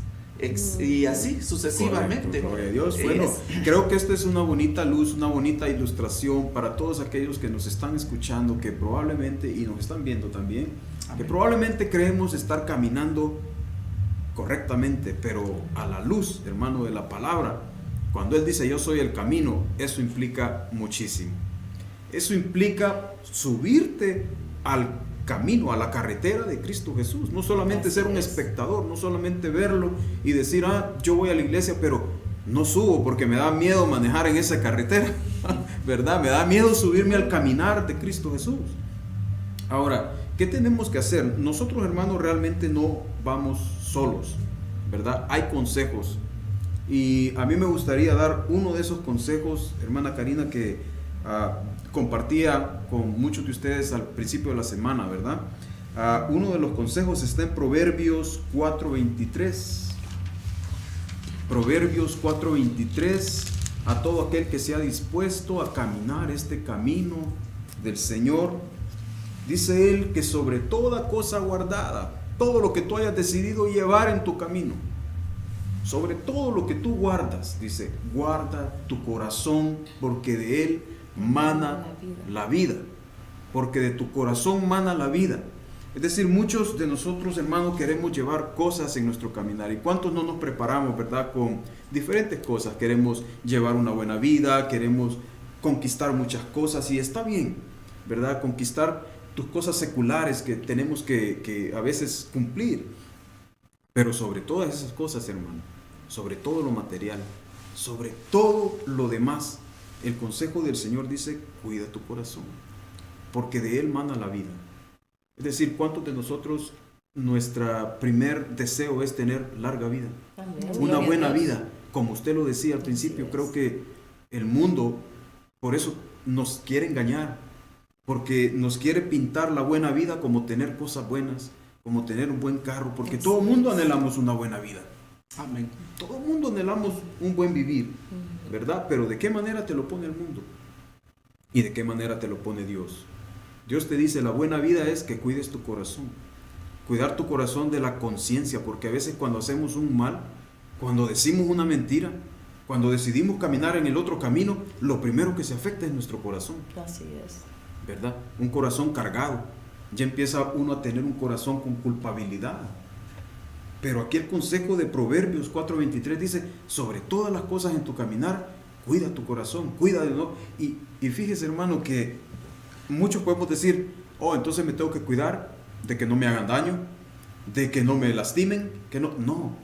Y así sucesivamente. Gloria a Dios. Bueno, creo que esta es una bonita luz, una bonita ilustración para todos aquellos que nos están escuchando, que probablemente, y nos están viendo también, amén, que probablemente creemos estar caminando correctamente, pero a la luz, hermano, de la palabra, cuando Él dice yo soy el camino, eso implica muchísimo. Eso implica subirte al camino, a la carretera de Cristo Jesús. No solamente ser un espectador, no solamente verlo y decir, yo voy a la iglesia, pero no subo porque me da miedo manejar en esa carretera, ¿verdad? Me da miedo subirme al caminar de Cristo Jesús. Ahora, ¿qué tenemos que hacer? Nosotros, hermanos, realmente no vamos solos, ¿verdad? Hay consejos. Y a mí me gustaría dar uno de esos consejos, hermana Karina, que compartía con muchos de ustedes al principio de la semana, ¿verdad? Uno de los consejos está en Proverbios 4:23. Proverbios 4:23. A todo aquel que sea dispuesto a caminar este camino del Señor, dice Él que sobre toda cosa guardada, todo lo que tú hayas decidido llevar en tu camino, sobre todo lo que tú guardas, dice, guarda tu corazón porque de él mana la vida, porque de tu corazón mana la vida. Es decir, muchos de nosotros, hermanos, queremos llevar cosas en nuestro caminar. ¿Y cuántos no nos preparamos, verdad, con diferentes cosas? Queremos llevar una buena vida, queremos conquistar muchas cosas, y está bien, ¿verdad? Conquistar tus cosas seculares que tenemos que a veces cumplir. Pero sobre todas esas cosas, hermano, sobre todo lo material, sobre todo lo demás, el consejo del Señor dice, cuida tu corazón, porque de él mana la vida. Es decir, ¿cuántos de nosotros, nuestro primer deseo es tener larga vida? Amén. Una buena vida, como usted lo decía al principio. Creo que el mundo, por eso nos quiere engañar, porque nos quiere pintar la buena vida como tener cosas buenas, como tener un buen carro, porque todo el mundo anhelamos una buena vida. Amén. Todo el mundo anhelamos un buen vivir, ¿verdad? Pero ¿de qué manera te lo pone el mundo? ¿Y de qué manera te lo pone Dios? Dios te dice, la buena vida es que cuides tu corazón. Cuidar tu corazón de la conciencia, porque a veces cuando hacemos un mal, cuando decimos una mentira, cuando decidimos caminar en el otro camino, lo primero que se afecta es nuestro corazón. Así es. ¿Verdad? Un corazón cargado. Ya empieza uno a tener un corazón con culpabilidad. Pero aquí el consejo de Proverbios 4:23 dice, sobre todas las cosas en tu caminar, cuida tu corazón, cuida de no. Y fíjese, hermano, que muchos podemos decir, entonces me tengo que cuidar de que no me hagan daño, de que no me lastimen, que no. No,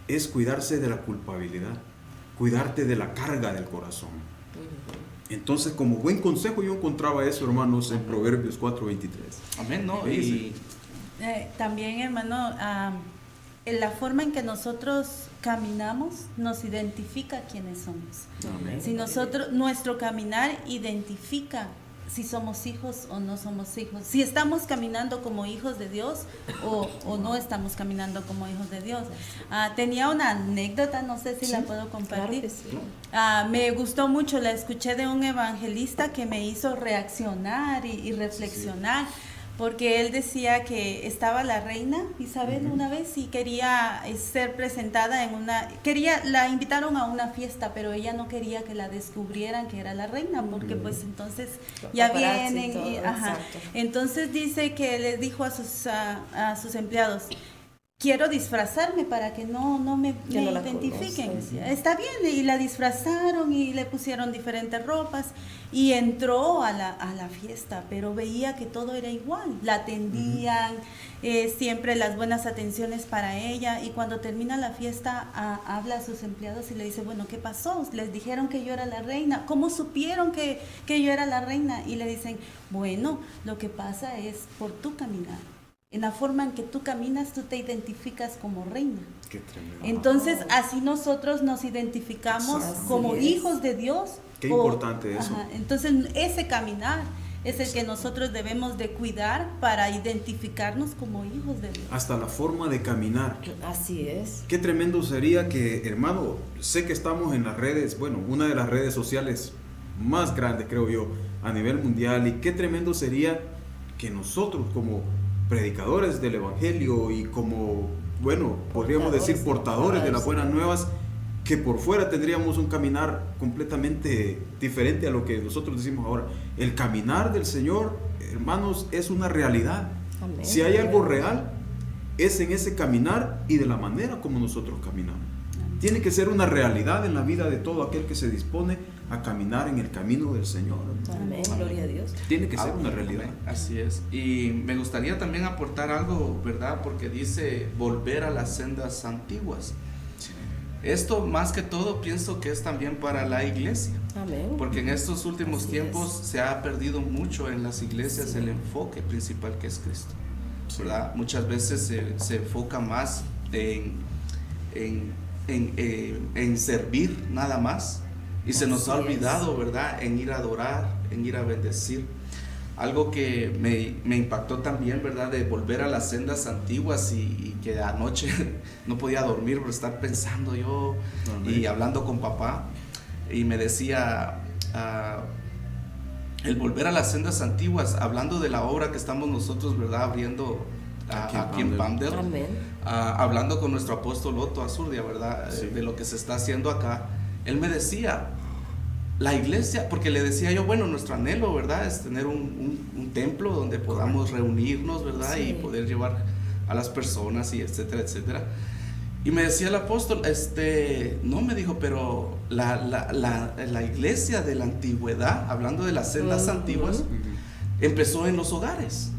es cuidarse de la culpabilidad, cuidarte de la carga del corazón. Entonces, como buen consejo, yo encontraba eso, hermanos, en Proverbios 4:23. Amén, ¿no? Y también, hermano, en la forma en que nosotros caminamos nos identifica quiénes somos. Amén. Si nosotros, nuestro caminar identifica si somos hijos o no somos hijos, si estamos caminando como hijos de Dios o no estamos caminando como hijos de Dios. Tenía una anécdota, no sé si la puedo compartir. Claro que sí. Me gustó mucho, la escuché de un evangelista que me hizo reaccionar y reflexionar. Porque él decía que estaba la reina Isabel una vez y quería ser presentada en la invitaron a una fiesta, pero ella no quería que la descubrieran que era la reina, porque pues entonces ya vienen y entonces dice que le dijo a sus empleados: quiero disfrazarme para que no me identifiquen. Está bien, y la disfrazaron y le pusieron diferentes ropas y entró a la fiesta, pero veía que todo era igual. La atendían, siempre las buenas atenciones para ella, y cuando termina la fiesta habla a sus empleados y le dice: bueno, ¿qué pasó? Les dijeron que yo era la reina. ¿Cómo supieron que yo era la reina? Y le dicen: bueno, lo que pasa es por tu caminar. En la forma en que tú caminas, tú te identificas como reina. Qué tremendo. Entonces, así nosotros nos identificamos como hijos de Dios. Qué importante eso. Entonces, ese caminar es el que nosotros debemos de cuidar para identificarnos como hijos de Dios. Hasta la forma de caminar. Así es. Qué tremendo sería que, hermano, sé que estamos en las redes, bueno, una de las redes sociales más grandes, creo yo, a nivel mundial, y qué tremendo sería que nosotros como predicadores del evangelio y como, bueno, podríamos decir portadores de las buenas nuevas, que por fuera tendríamos un caminar completamente diferente a lo que nosotros decimos ahora. El caminar del Señor, hermanos, es una realidad. Amén. Si hay algo real, es en ese caminar y de la manera como nosotros caminamos. Tiene que ser una realidad en la vida de todo aquel que se dispone a caminar en el camino del Señor. Amén, gloria a Dios. Tiene que ser una realidad. Así es. Y me gustaría también aportar algo, ¿verdad? Porque dice volver a las sendas antiguas. Sí. Esto más que todo pienso que es también para la iglesia. Amén. Porque en estos últimos tiempos se ha perdido mucho en las iglesias el enfoque principal, que es Cristo, ¿verdad? Muchas veces se enfoca más en servir nada más, y se nos ha olvidado, ¿verdad?, en ir a adorar, en ir a bendecir. Algo que me impactó también, ¿verdad?, de volver a las sendas antiguas, y que anoche no podía dormir por estar pensando yo. Amén. Y hablando con papá, y me decía, el volver a las sendas antiguas, hablando de la obra que estamos nosotros, ¿verdad?, abriendo aquí en Palmdale. Hablando con nuestro apóstol Otto Azurdia, ¿verdad?, sí, de lo que se está haciendo acá. Él me decía, la iglesia, porque le decía yo, bueno, nuestro anhelo, ¿verdad?, es tener un templo donde podamos reunirnos, ¿verdad?, sí, y poder llevar a las personas, y etcétera, etcétera. Y me decía el apóstol, no, me dijo, pero la iglesia de la antigüedad, hablando de las sendas antiguas, empezó en los hogares.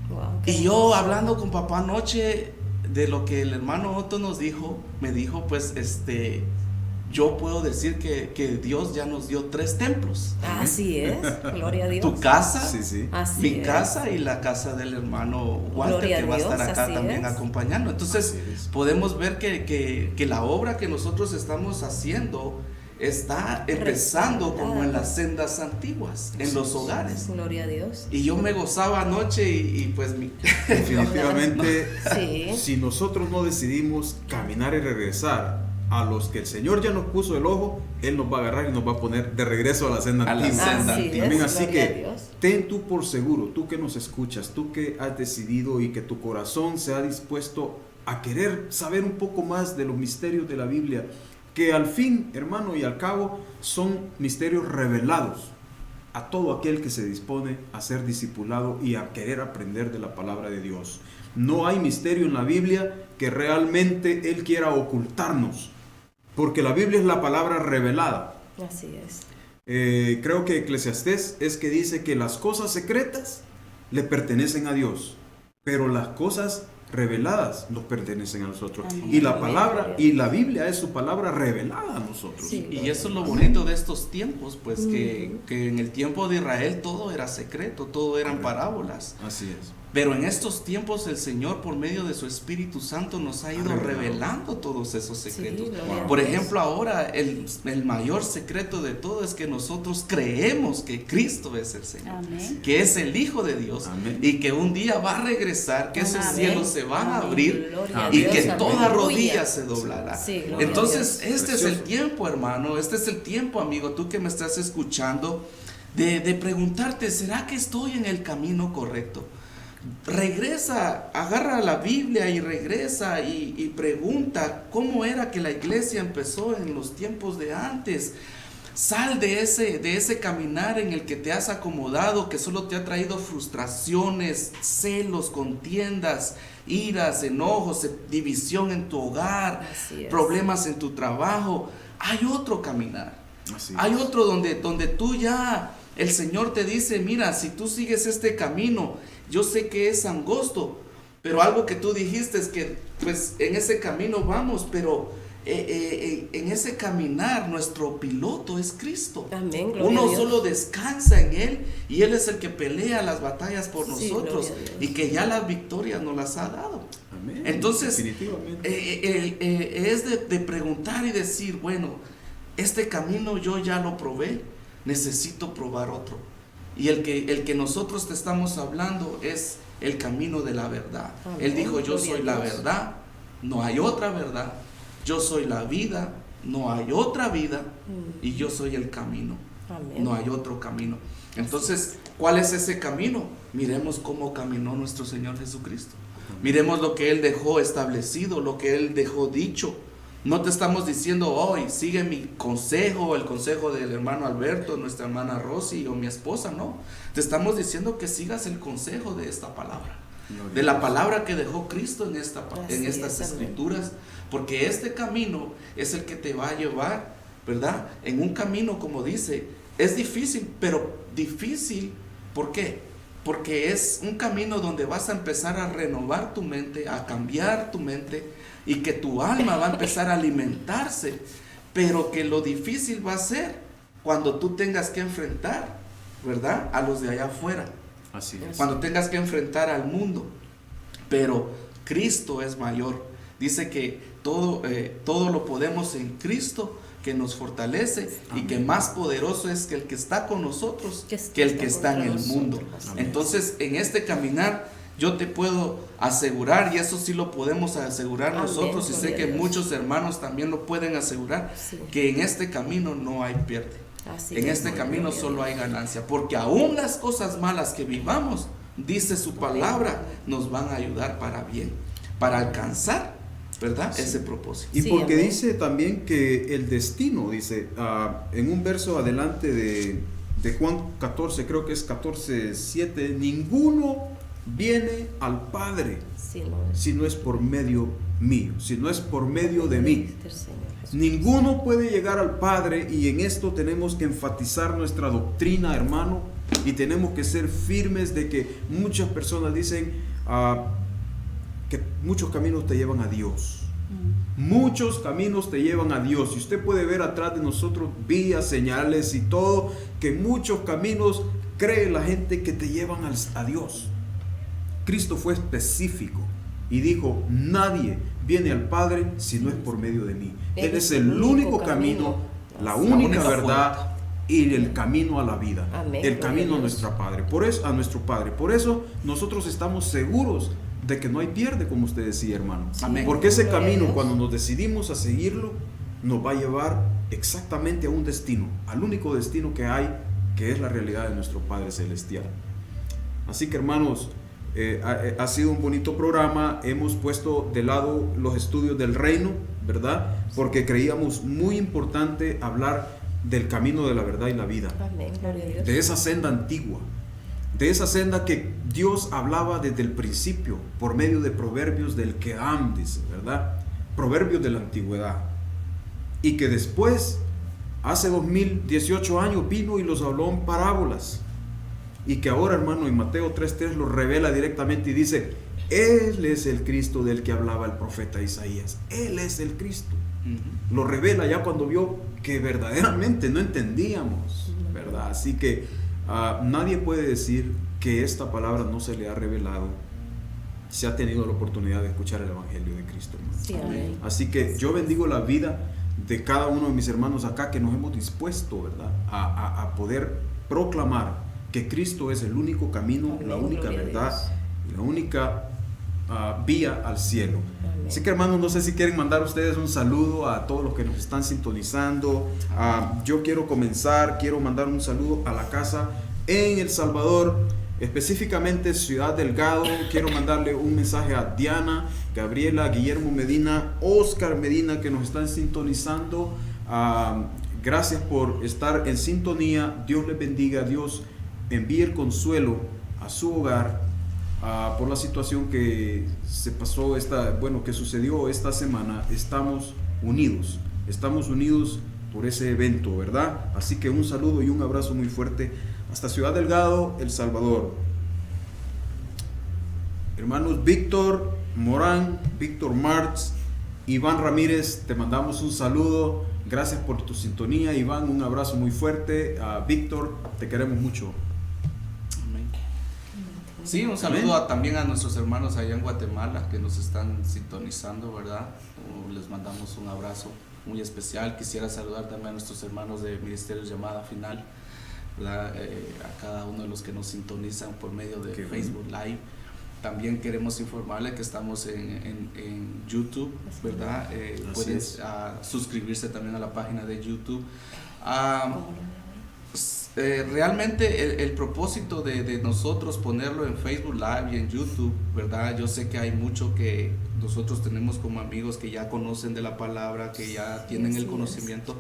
Wow, y yo hablando con papá anoche de lo que el hermano Otto nos dijo, me dijo, pues, yo puedo decir que Dios ya nos dio 3 templos. Así es, gloria a Dios. Tu casa, sí. Mi casa y la casa del hermano Walter, que va a estar acá también acompañando. Entonces podemos ver que la obra que nosotros estamos haciendo está empezando como en las sendas antiguas, en los hogares. Gloria a Dios. Y yo me gozaba anoche y pues definitivamente sí, si nosotros no decidimos caminar y regresar a los que el Señor ya nos puso el ojo, Él nos va a agarrar y nos va a poner de regreso a la senda antigua. Así que ten tú por seguro, tú que nos escuchas, tú que has decidido y que tu corazón se ha dispuesto a querer saber un poco más de los misterios de la Biblia, que al fin, hermano, y al cabo son misterios revelados a todo aquel que se dispone a ser discipulado y a querer aprender de la palabra de Dios. No hay misterio en la Biblia que realmente Él quiera ocultarnos, porque la Biblia es la palabra revelada. Así es. Creo que Eclesiastés es que dice que las cosas secretas le pertenecen a Dios, pero las cosas reveladas nos pertenecen a nosotros. Amén. Y la palabra, y la Biblia es su palabra revelada a nosotros. Sí. Y eso es lo bonito de estos tiempos, pues que en el tiempo de Israel todo era secreto, todo eran parábolas. Así es. Pero en estos tiempos el Señor, por medio de su Espíritu Santo, nos ha ido revelando todos esos secretos. Por ejemplo, ahora el mayor secreto de todo es que nosotros creemos que Cristo es el Señor. Amén. Que es el Hijo de Dios. Amén. Y que un día va a regresar, que esos Amén. cielos se van a Amén. abrir Gloria a y Dios. que Aleluya. toda rodilla se doblará. Sí, gloria Entonces, a Dios. este es el tiempo, hermano, este es el tiempo, amigo, tú que me estás escuchando, de preguntarte, ¿será que estoy en el camino correcto? Regresa, agarra la Biblia y regresa y pregunta cómo era que la iglesia empezó en los tiempos de antes. Sal de ese caminar en el que te has acomodado, que solo te ha traído frustraciones, celos, contiendas, iras, enojos, división en tu hogar, problemas en tu trabajo. Hay otro caminar. Hay otro donde tú ya, el Señor te dice, mira, si tú sigues este camino, yo sé que es angosto, pero algo que tú dijiste es que pues en ese camino vamos, pero en ese caminar nuestro piloto es Cristo. Amén, Uno solo descansa en Él y Él es el que pelea las batallas por Sí, nosotros y que ya las victorias nos las ha dado. Amén. Entonces Definitivamente. es de preguntar y decir, bueno, este camino yo ya lo probé, necesito probar otro. Y el que nosotros te estamos hablando es el camino de la verdad. Amén. Él dijo, yo Gloria soy a la Dios. verdad, no hay otra verdad. Yo soy la vida, no hay otra vida. Y yo soy el camino, Amén. no hay otro camino. Entonces, ¿cuál es ese camino? Miremos cómo caminó nuestro Señor Jesucristo. Miremos lo que Él dejó establecido, lo que Él dejó dicho. No te estamos diciendo hoy, sigue mi consejo, el consejo del hermano Alberto, nuestra hermana Rosy o mi esposa, no. Te estamos diciendo que sigas el consejo de esta palabra, de la palabra que dejó Cristo en estas escrituras, porque este camino es el que te va a llevar, ¿verdad? En un camino, como dice, es difícil, pero difícil, ¿por qué? Porque es un camino donde vas a empezar a renovar tu mente, a cambiar tu mente, y que tu alma va a empezar a alimentarse, pero que lo difícil va a ser cuando tú tengas que enfrentar, ¿verdad?, a los de allá afuera. Así es. Cuando tengas que enfrentar al mundo. Pero Cristo es mayor. Dice que todo lo podemos en Cristo, que nos fortalece. Amén. Y que más poderoso es que el que está con nosotros que el que está en el mundo. Amén. Entonces, en este caminar, yo te puedo asegurar, y eso sí lo podemos asegurar nosotros, y sé que muchos hermanos también lo pueden asegurar, que en este camino no hay pierde. En este camino solo hay ganancia, porque aún las cosas malas que vivamos, dice su palabra, nos van a ayudar para bien, para alcanzar, ¿verdad?, ese propósito. Y porque dice también que el destino, dice en un verso adelante de Juan 14, creo que es 14:7, ninguno viene al Padre si no es por medio mío, si no es por medio de mí. Ninguno puede llegar al Padre, y en esto tenemos que enfatizar nuestra doctrina, hermano, y tenemos que ser firmes de que muchas personas dicen que muchos caminos te llevan a Dios. Muchos caminos te llevan a Dios, y usted puede ver atrás de nosotros vías, señales y todo, que muchos caminos cree la gente que te llevan a Dios. Cristo fue específico y dijo, nadie viene al Padre si no es por medio de mí. Él es el único camino, la única verdad y el camino a la vida. Amén. El camino a nuestro Padre. Por eso nosotros estamos seguros de que no hay pierde, como usted decía, hermano. Amén. Porque ese camino, cuando nos decidimos a seguirlo, nos va a llevar exactamente a un destino, al único destino que hay, que es la realidad de nuestro Padre Celestial. Así que, hermanos, ha sido un bonito programa. Hemos puesto de lado los estudios del reino, ¿verdad? Porque creíamos muy importante hablar del camino de la verdad y la vida. Amén, gloria a Dios. De esa senda antigua, de esa senda que Dios hablaba desde el principio por medio de proverbios del Quedam, dice, ¿verdad? Proverbios de la antigüedad, y que después, hace 2018 años, vino y los habló en parábolas, y que ahora, hermano, en Mateo 3:3 lo revela directamente y dice, Él es el Cristo del que hablaba el profeta Isaías. Él es el Cristo. Lo revela ya cuando vio que verdaderamente no entendíamos, ¿verdad? Así que nadie puede decir que esta palabra no se le ha revelado si ha tenido la oportunidad de escuchar el Evangelio de Cristo. Sí, amén. Así que yo bendigo la vida de cada uno de mis hermanos acá que nos hemos dispuesto, ¿verdad?, a poder proclamar que Cristo es el único camino, Amén, la única gloria a verdad, Dios. la única vía al cielo. Amén. Así que, hermanos, no sé si quieren mandar ustedes un saludo a todos los que nos están sintonizando. Yo quiero mandar un saludo a la casa en El Salvador, específicamente Ciudad Delgado. Quiero mandarle un mensaje a Diana, Gabriela, Guillermo Medina, Oscar Medina, que nos están sintonizando. Gracias por estar en sintonía. Dios les bendiga. Dios envíe el consuelo a su hogar por la situación que se pasó, que sucedió esta semana. Estamos unidos por ese evento, ¿verdad? Así que un saludo y un abrazo muy fuerte hasta Ciudad Delgado, El Salvador. Hermanos Víctor Morán, Víctor Martz, Iván Ramírez, te mandamos un saludo. Gracias por tu sintonía, Iván, un abrazo muy fuerte. Víctor, te queremos mucho. Amén. Sí, un saludo también a nuestros hermanos allá en Guatemala que nos están sintonizando, ¿verdad? Les mandamos un abrazo muy especial. Quisiera saludar también a nuestros hermanos de Ministerios Llamada Final, ¿verdad? A cada uno de los que nos sintonizan por medio de Facebook Live. También queremos informarle que estamos en YouTube, ¿verdad? Pueden suscribirse también a la página de YouTube. Realmente el propósito de nosotros ponerlo en Facebook Live y en YouTube, ¿verdad? Yo sé que hay mucho que nosotros tenemos como amigos que ya conocen de la palabra, que ya tienen el conocimiento,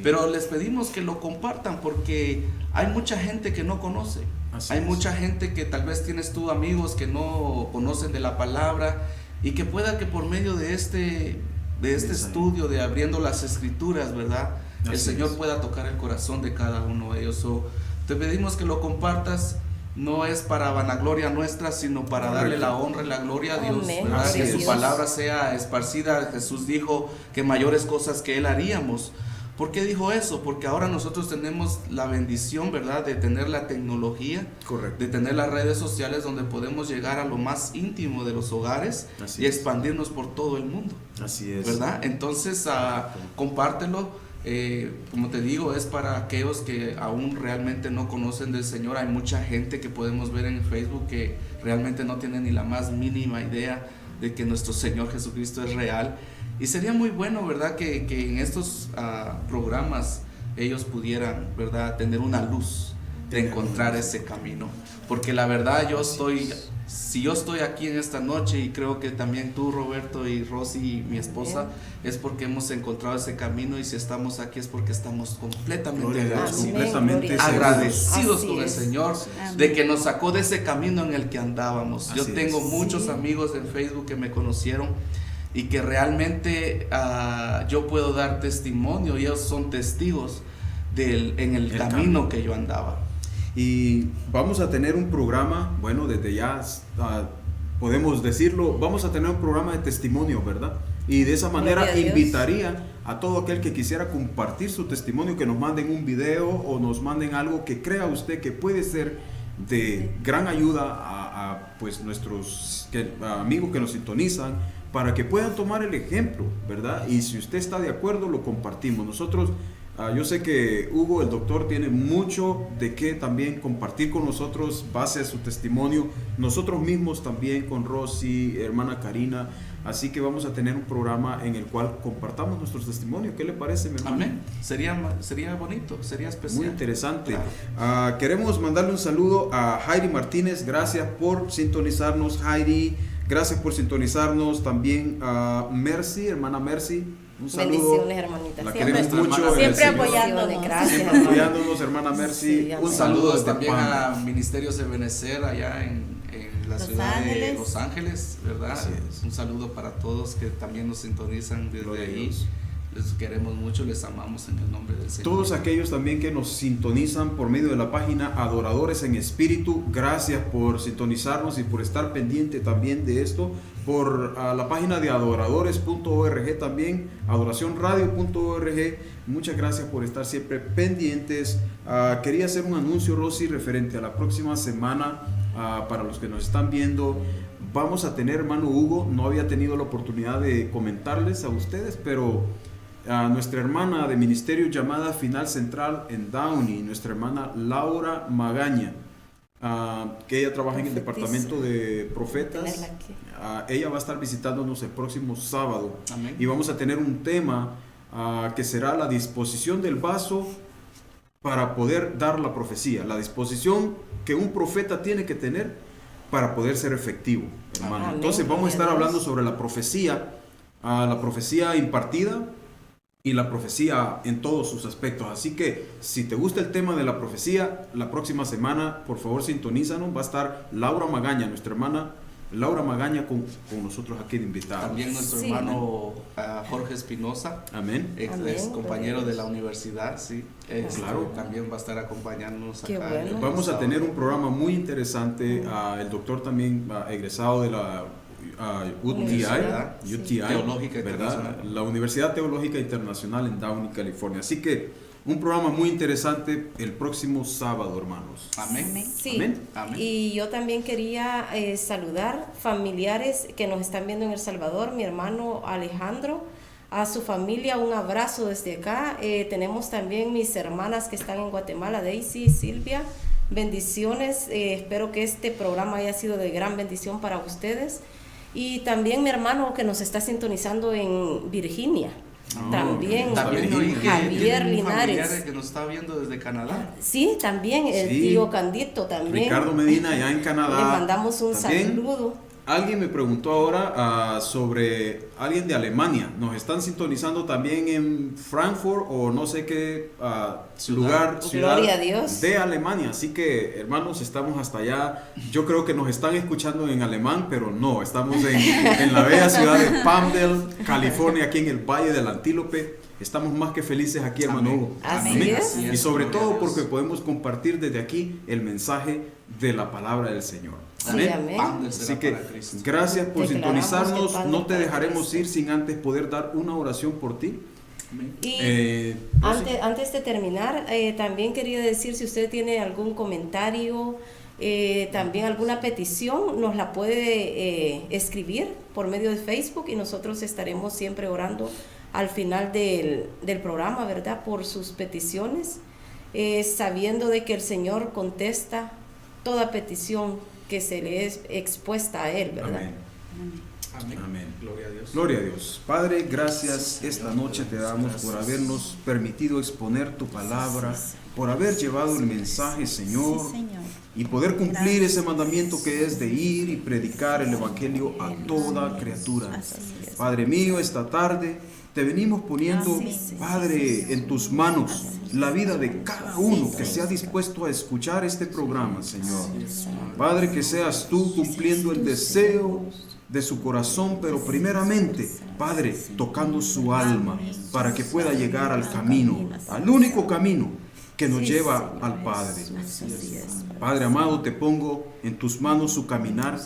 pero les pedimos que lo compartan porque hay mucha gente que no conoce. Hay mucha gente que tal vez tienes tú amigos que no conocen de la palabra y que pueda que por medio de este estudio de abriendo las escrituras, ¿verdad? El Señor pueda tocar el corazón de cada uno de ellos. Te pedimos que lo compartas, no es para vanagloria nuestra, sino para darle la honra y la gloria a Dios, ¿verdad? Que su palabra sea esparcida. Jesús dijo que mayores cosas que Él haríamos. ¿Por qué dijo eso? Porque ahora nosotros tenemos la bendición, ¿verdad?, de tener la tecnología, de tener las redes sociales donde podemos llegar a lo más íntimo de los hogares y expandirnos por todo el mundo. Así es. ¿Verdad? Entonces, compártelo. Como te digo, es para aquellos que aún realmente no conocen del Señor. Hay mucha gente que podemos ver en Facebook que realmente no tiene ni la más mínima idea de que nuestro Señor Jesucristo es real. Y sería muy bueno, ¿verdad?, que en estos programas ellos pudieran, ¿verdad?, tener una luz de encontrar ese camino. Porque la verdad si yo estoy aquí en esta noche, y creo que también tú, Roberto, y Rosy, mi esposa, es porque hemos encontrado ese camino, y si estamos aquí es porque estamos completamente agradecidos con el Señor de que nos sacó de ese camino en el que andábamos. Yo tengo muchos amigos en Facebook que me conocieron y que realmente yo puedo dar testimonio, y ellos son testigos en el camino que yo andaba. Y vamos a tener un programa, bueno, desde ya podemos decirlo, vamos a tener un programa de testimonio, ¿verdad? Y de esa manera invitaría a todo aquel que quisiera compartir su testimonio, que nos manden un video o nos manden algo que crea usted que puede ser de gran ayuda a pues nuestros amigos que nos sintonizan, para que puedan tomar el ejemplo, ¿verdad? Y si usted está de acuerdo, lo compartimos. Nosotros, yo sé que Hugo, el doctor, tiene mucho de qué también compartir con nosotros, base a su testimonio. Nosotros mismos también, con Rosy, hermana Karina. Así que vamos a tener un programa en el cual compartamos nuestros testimonios. ¿Qué le parece, mi hermano? Amén. Sería bonito, sería especial. Muy interesante. Claro. Queremos mandarle un saludo a Heidi Martínez. Gracias por sintonizarnos, Heidi. Gracias por sintonizarnos. También a Mercy, hermana Mercy. Un saludo. Bendiciones, hermanita. La queremos mucho. Siempre apoyándonos. Gracias. Siempre apoyándonos, hermana Mercy. Sí, un saludo también a Ministerios de Benecer allá en la ciudad de Los Ángeles, ¿verdad? Un saludo para todos que también nos sintonizan desde ahí. Les queremos mucho, les amamos en el nombre del Señor. Todos aquellos también que nos sintonizan por medio de la página Adoradores en Espíritu, gracias por sintonizarnos y por estar pendiente también de esto. Por la página de adoradores.org también, adoracionradio.org. Muchas gracias por estar siempre pendientes. Quería hacer un anuncio, Rosy, referente a la próxima semana. Para los que nos están viendo, vamos a tener, hermano Hugo, no había tenido la oportunidad de comentarles a ustedes, pero nuestra hermana de ministerio llamada Final Central en Downey, nuestra hermana Laura Magaña, que ella trabaja en el departamento de profetas, ella va a estar visitándonos el próximo sábado. Amén. Y vamos a tener un tema que será la disposición del vaso para poder dar la profecía, la disposición que un profeta tiene que tener para poder ser efectivo, hermano. Amén. Entonces vamos a estar hablando sobre la profecía impartida y la profecía en todos sus aspectos. Así que si te gusta el tema de la profecía, la próxima semana, por favor, sintonízanos. Va a estar Laura Magaña, nuestra hermana Laura Magaña, con nosotros aquí de invitados. También nuestro hermano Jorge Espinosa, Amén. ex compañero de la universidad, sí. Claro. También va a estar acompañándonos Qué acá. bueno. Vamos a tener un programa muy interesante. El doctor también egresado de la UTI, Teológica ¿verdad? Internacional. La Universidad Teológica Internacional en Downey, California. Así que un programa muy interesante el próximo sábado, hermanos. Amén. Sí, Amén. Amén. y yo también quería saludar familiares que nos están viendo en El Salvador, mi hermano Alejandro, a su familia, un abrazo desde acá. Tenemos también mis hermanas que están en Guatemala, Daisy y Silvia, bendiciones. Espero que este programa haya sido de gran bendición para ustedes. Y también mi hermano que nos está sintonizando en Virginia. También oí que Javier tiene un familiar Linares. que nos está viendo desde Canadá. Sí, también el Sí. tío Candito también. Ricardo Medina, allá en Canadá. Le mandamos un También saludo. Alguien me preguntó ahora sobre alguien de Alemania. Nos están sintonizando también en Frankfurt o no sé qué ciudad Gloria a Dios. de Alemania. Así que, hermanos, estamos hasta allá. Yo creo que nos están escuchando en alemán, pero no. Estamos en la bella ciudad de Palmdale, California, aquí en el Valle del Antílope. Estamos más que felices aquí, hermano Amén. Hugo. Así Amén. es. Y sobre Gloria a todo Dios. porque podemos compartir desde aquí el mensaje de la palabra del Señor. Sí, Amén. amén. Pan del será Así que para Cristo. gracias por Declaramos sintonizarnos. que Pan No del te para dejaremos Cristo. ir sin antes poder dar una oración por ti. Amén. Y antes de terminar, también quería decir, si usted tiene algún comentario, también alguna petición, nos la puede escribir por medio de Facebook y nosotros estaremos siempre orando al final del programa, ¿verdad? Por sus peticiones, sabiendo de que el Señor contesta toda petición que se le es expuesta a Él, ¿verdad? Amén. Amén. Amén. Gloria a Dios. Gloria a Dios. Padre, gracias esta noche te damos por habernos permitido exponer tu palabra, por haber llevado el mensaje, Señor, Sí, Señor. y poder cumplir ese mandamiento que es de ir y predicar el Evangelio a toda criatura. Así es. Padre mío, esta tarde te venimos poniendo, Padre, en tus manos la vida de cada uno que se ha dispuesto a escuchar este programa, Señor. Padre, que seas tú cumpliendo el deseo de su corazón, pero primeramente, Padre, tocando su alma para que pueda llegar al camino, al único camino que nos lleva al Padre. Padre amado, te pongo en tus manos su caminar.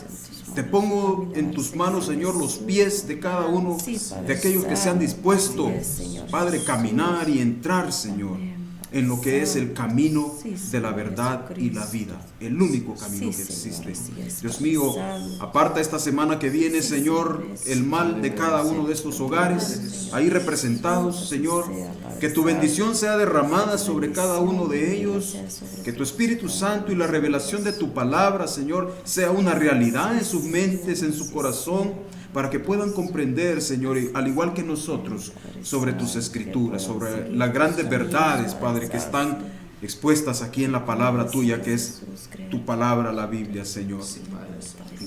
Te pongo en tus manos, Señor, los pies de cada uno de aquellos que se han dispuesto, Padre, caminar y entrar, Señor, en lo que es el camino de la verdad y la vida, el único camino que existe. Dios mío, aparta esta semana que viene, Señor, el mal de cada uno de estos hogares ahí representados, Señor, que tu bendición sea derramada sobre cada uno de ellos, que tu Espíritu Santo y la revelación de tu palabra, Señor, sea una realidad en sus mentes, en su corazón, para que puedan comprender, Señor, al igual que nosotros, sobre tus escrituras, sobre las grandes verdades, Padre, que están expuestas aquí en la palabra tuya, que es tu palabra, la Biblia, Señor.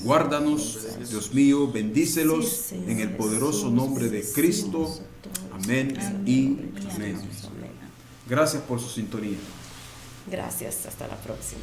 Guárdanos, Dios mío, bendícelos en el poderoso nombre de Cristo. Amén y amén. Gracias por su sintonía. Gracias, hasta la próxima.